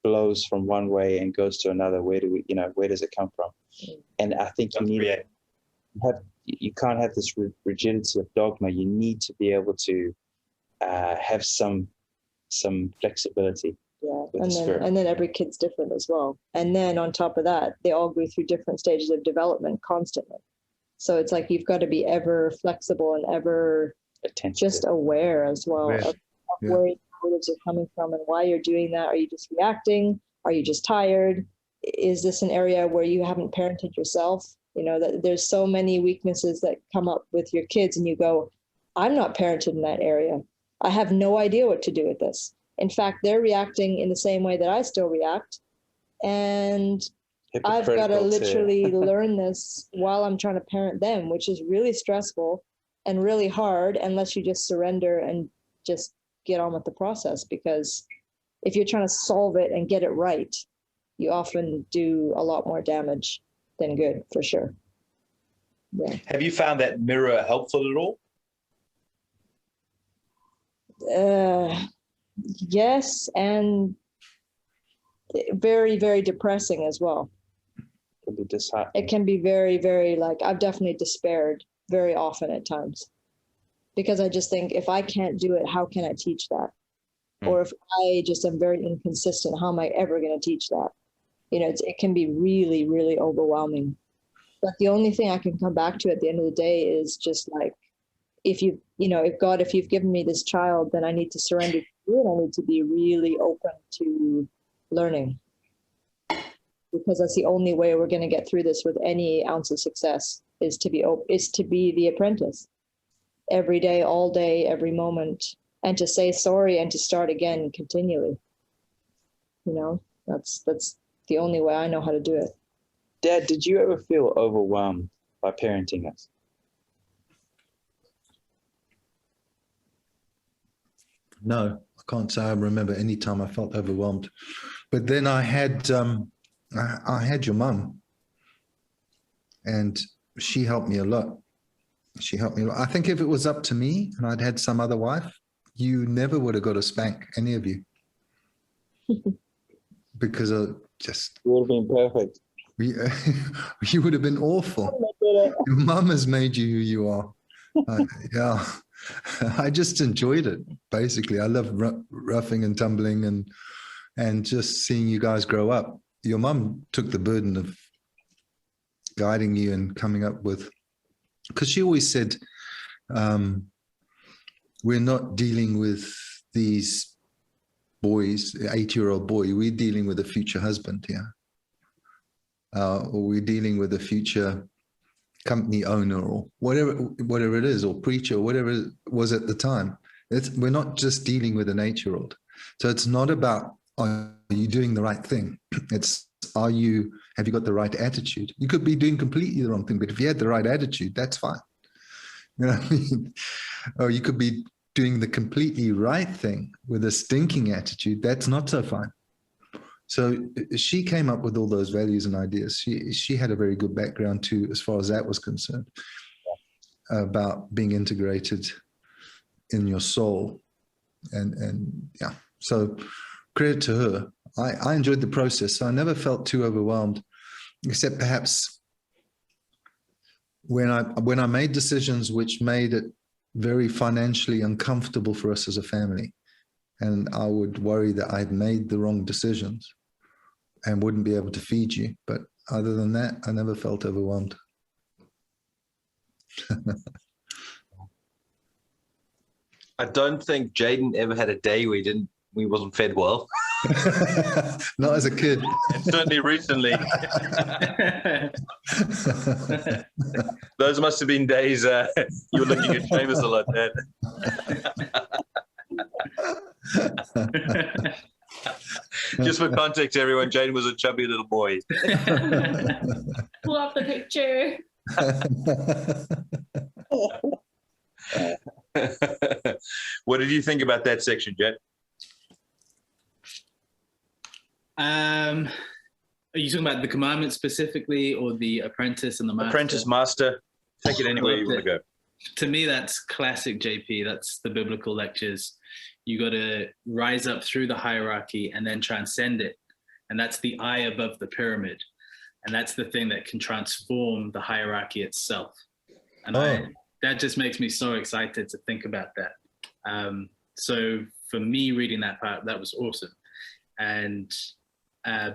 blows from one way and goes to another. Where does it come from? And I think you can't have this rigidity of dogma. You need to be able to have some flexibility. Yeah, and then every kid's different as well. And then on top of that, they all go through different stages of development constantly. So it's like you've got to be ever flexible and ever attentive, just aware as well of where your motives are coming from and why you're doing that. Are you just reacting? Are you just tired? Is this an area where you haven't parented yourself? You know, that there's so many weaknesses that come up with your kids, and you go, I'm not parented in that area. I have no idea what to do with this. In fact, they're reacting in the same way that I still react. And I've got to literally learn this while I'm trying to parent them, which is really stressful and really hard unless you just surrender and just get on with the process. Because if you're trying to solve it and get it right, you often do a lot more damage than good, for sure. Yeah. Have you found that mirror helpful at all? Yes, and very, very depressing as well. Could be disheartening. It can be very, very, like, I've definitely despaired very often at times, because I just think, if I can't do it, how can I teach that? Or if I just am very inconsistent, how am I ever going to teach that? You know, it can be really, really overwhelming. But the only thing I can come back to at the end of the day is just like, if you've given me this child, then I need to surrender to you, and I need to be really open to learning, because that's the only way we're going to get through this with any ounce of success, is to be the apprentice every day, all day, every moment, and to say sorry and to start again continually. You know, that's the only way I know how to do it. Dad, did you ever feel overwhelmed by parenting us? No, I can't say I remember any time I felt overwhelmed. But then I had your mum, and she helped me a lot. I think if it was up to me and I'd had some other wife, you never would have got a spank, any of you. Because of just... You would have been perfect. You would have been awful. Your mum has made you who you are. Yeah. I just enjoyed it, basically. I love roughing and tumbling and just seeing you guys grow up. Your mum took the burden of guiding you and coming up with... Because she always said, we're not dealing with these boys, 8-year-old boy, we're dealing with a future husband here. Or we're dealing with a future company owner, or whatever it is, or preacher, or whatever it was at the time. We're not just dealing with an 8-year-old. So it's not about, are you doing the right thing? It's, have you got the right attitude? You could be doing completely the wrong thing, but if you had the right attitude, that's fine. You know what I mean? Or you could be doing the completely right thing with a stinking attitude. That's not so fine. So she came up with all those values and ideas. She had a very good background too, as far as that was concerned, about being integrated in your soul. And yeah, so credit to her. I enjoyed the process, so I never felt too overwhelmed, except perhaps when I made decisions which made it very financially uncomfortable for us as a family. And I would worry that I'd made the wrong decisions and wouldn't be able to feed you. But other than that, I never felt overwhelmed. I don't think Jaden ever had a day where he wasn't fed well. Not as a kid. And certainly recently. Those must have been days you were looking at Seamus a lot, Dad. Just for context, everyone, Jaden was a chubby little boy. Pull up the picture. What did you think about that section, Jed? Are you talking about the commandments specifically, or the apprentice and the master? Apprentice, master, take it anywhere you want to go. To me, that's classic JP. That's the biblical lectures. You got to rise up through the hierarchy and then transcend it. And that's the eye above the pyramid. And that's the thing that can transform the hierarchy itself. And that just makes me so excited to think about that. So for me, reading that part, that was awesome. And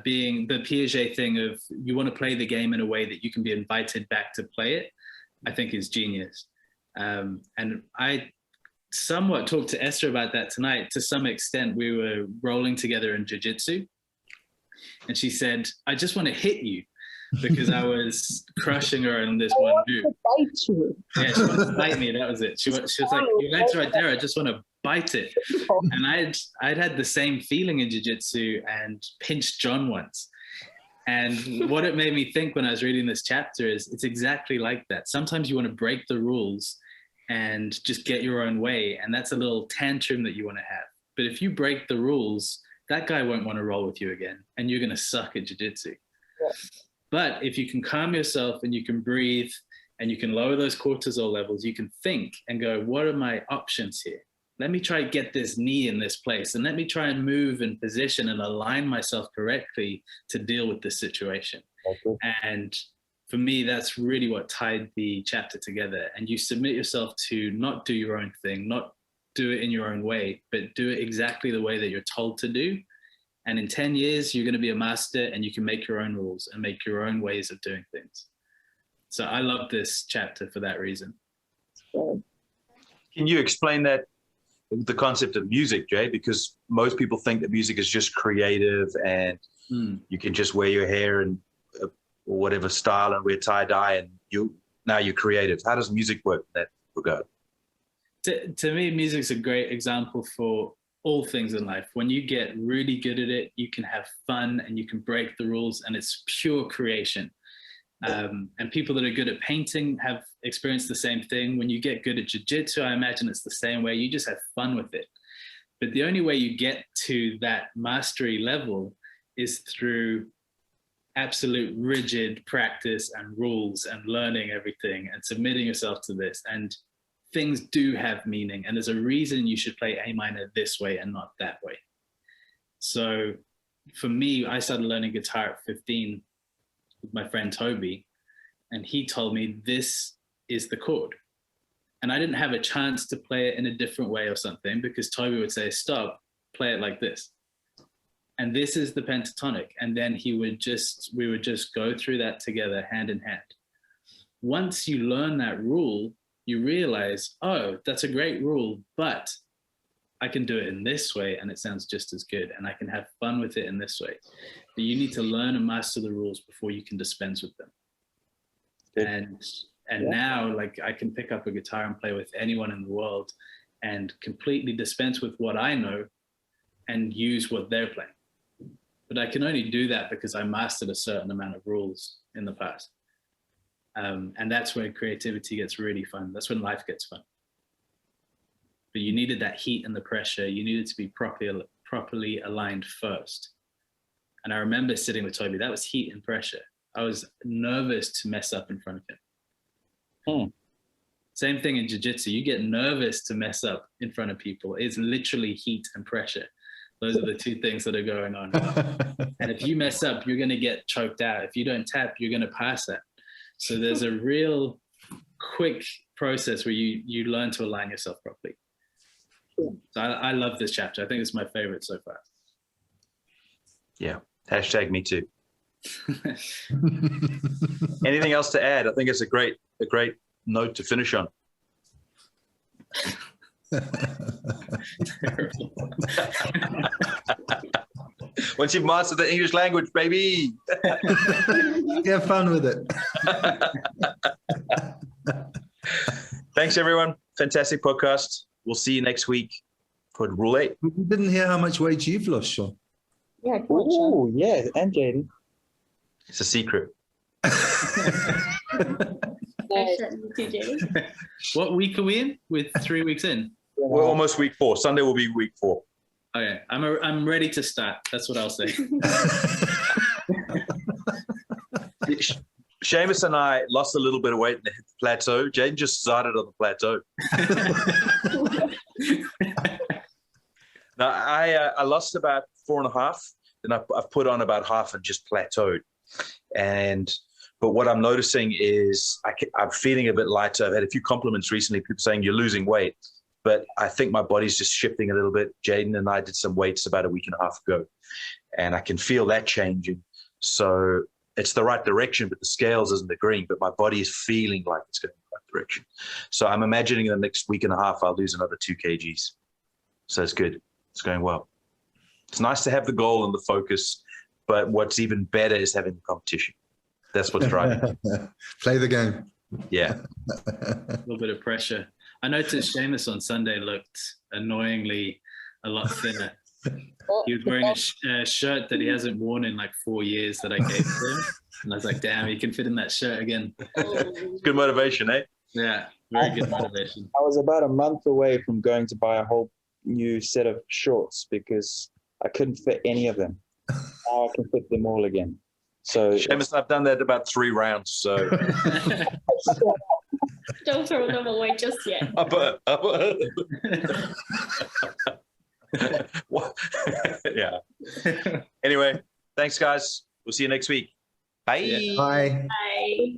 being the Piaget thing of you want to play the game in a way that you can be invited back to play it, I think is genius. And I somewhat talked to Esther about that tonight. To some extent, we were rolling together in jiu-jitsu. And she said, I just want to hit you, because I was crushing her in this one move. Bite you. Yeah, she wanted to bite me. That was it. She was like, your leg's right there. I just want to bite it. And I'd had the same feeling in jiu-jitsu and pinched John once. And what it made me think when I was reading this chapter is it's exactly like that. Sometimes you want to break the rules and just get your own way. And that's a little tantrum that you want to have. But if you break the rules, that guy won't want to roll with you again. And you're going to suck at jiu-jitsu. Yeah. But if you can calm yourself and you can breathe and you can lower those cortisol levels, you can think and go, what are my options here? let me try to get this knee in this place, and let me try and move and position and align myself correctly to deal with this situation. Okay. And for me, that's really what tied the chapter together. And you submit yourself to not do your own thing, not do it in your own way, but do it exactly the way that you're told to do. And in 10 years, you're going to be a master, and you can make your own rules and make your own ways of doing things. So I love this chapter for that reason. So, Can you explain that, the concept of music, Jay? Because most people think that music is just creative and you can just wear your hair and whatever style and wear tie-dye and now you're creative. How does music work in that regard? To me, music's a great example for all things in life. When you get really good at it, you can have fun and you can break the rules, and it's pure creation. And people that are good at painting have experienced the same thing. When you get good at jiu-jitsu, I imagine it's the same way. You just have fun with it. But the only way you get to that mastery level is through absolute rigid practice and rules and learning everything and submitting yourself to this. And things do have meaning. And there's a reason you should play A minor this way and not that way. So for me, I started learning guitar at 15 with my friend Toby, and he told me this is the chord. And I didn't have a chance to play it in a different way or something, because Toby would say, stop, play it like this. And this is the pentatonic. And then we would just go through that together hand in hand. Once you learn that rule, you realize, oh, that's a great rule, but I can do it in this way and it sounds just as good, and I can have fun with it in this way. But you need to learn and master the rules before you can dispense with them. Good. And now, like, I can pick up a guitar and play with anyone in the world and completely dispense with what I know and use what they're playing. But I can only do that because I mastered a certain amount of rules in the past. And that's where creativity gets really fun. That's when life gets fun. But you needed that heat and the pressure. You needed to be properly aligned first. And I remember sitting with Toby, that was heat and pressure. I was nervous to mess up in front of him. Same thing in jiu-jitsu. You get nervous to mess up in front of people. It's literally heat and pressure. Those are the two things that are going on. And if you mess up, you're going to get choked out. If you don't tap, you're going to pass that. So there's a real quick process where you learn to align yourself properly. So I love this chapter. I think it's my favorite so far. Yeah. Hashtag me too. Anything else to add? I think it's a great note to finish on. Once you've mastered the English language, baby. Have fun with it. Thanks, everyone. Fantastic podcast. We'll see you next week for Rule 8. We didn't hear how much weight you've lost, Sean. yeah, come on, Sean. Oh, yeah, and Jaden. It's a secret. Nice. What week are we in? With 3 weeks in? We're almost week 4. Sunday will be week 4. Okay, I'm ready to start. That's what I'll say. Seamus and I lost a little bit of weight and hit the plateau. Jaden just started on the plateau. Now, I lost about 4.5, and I've put on about half and just plateaued. But what I'm noticing is I'm feeling a bit lighter. I've had a few compliments recently, people saying you're losing weight, but I think my body's just shifting a little bit. Jaden and I did some weights about a week and a half ago, and I can feel that changing. So it's the right direction, but the scales isn't agreeing, but my body is feeling like it's going in the right direction. So I'm imagining in the next week and a half, I'll lose another 2 kgs. So it's good. It's going well. It's nice to have the goal and the focus, but what's even better is having the competition. That's what's driving. Play the game. Yeah. A little bit of pressure. I noticed Seamus on Sunday looked annoyingly a lot thinner. He was wearing a shirt that he hasn't worn in like 4 years that I gave him. And I was like, damn, he can fit in that shirt again. Good motivation, eh? Yeah, very good motivation. I was about a month away from going to buy a whole new set of shorts because I couldn't fit any of them. Now I can fit them all again. So Seamus, I've done that about 3 rounds. So Don't throw them away just yet. Yeah. Anyway, thanks, guys. We'll see you next week. Bye. Yeah. Bye. Bye.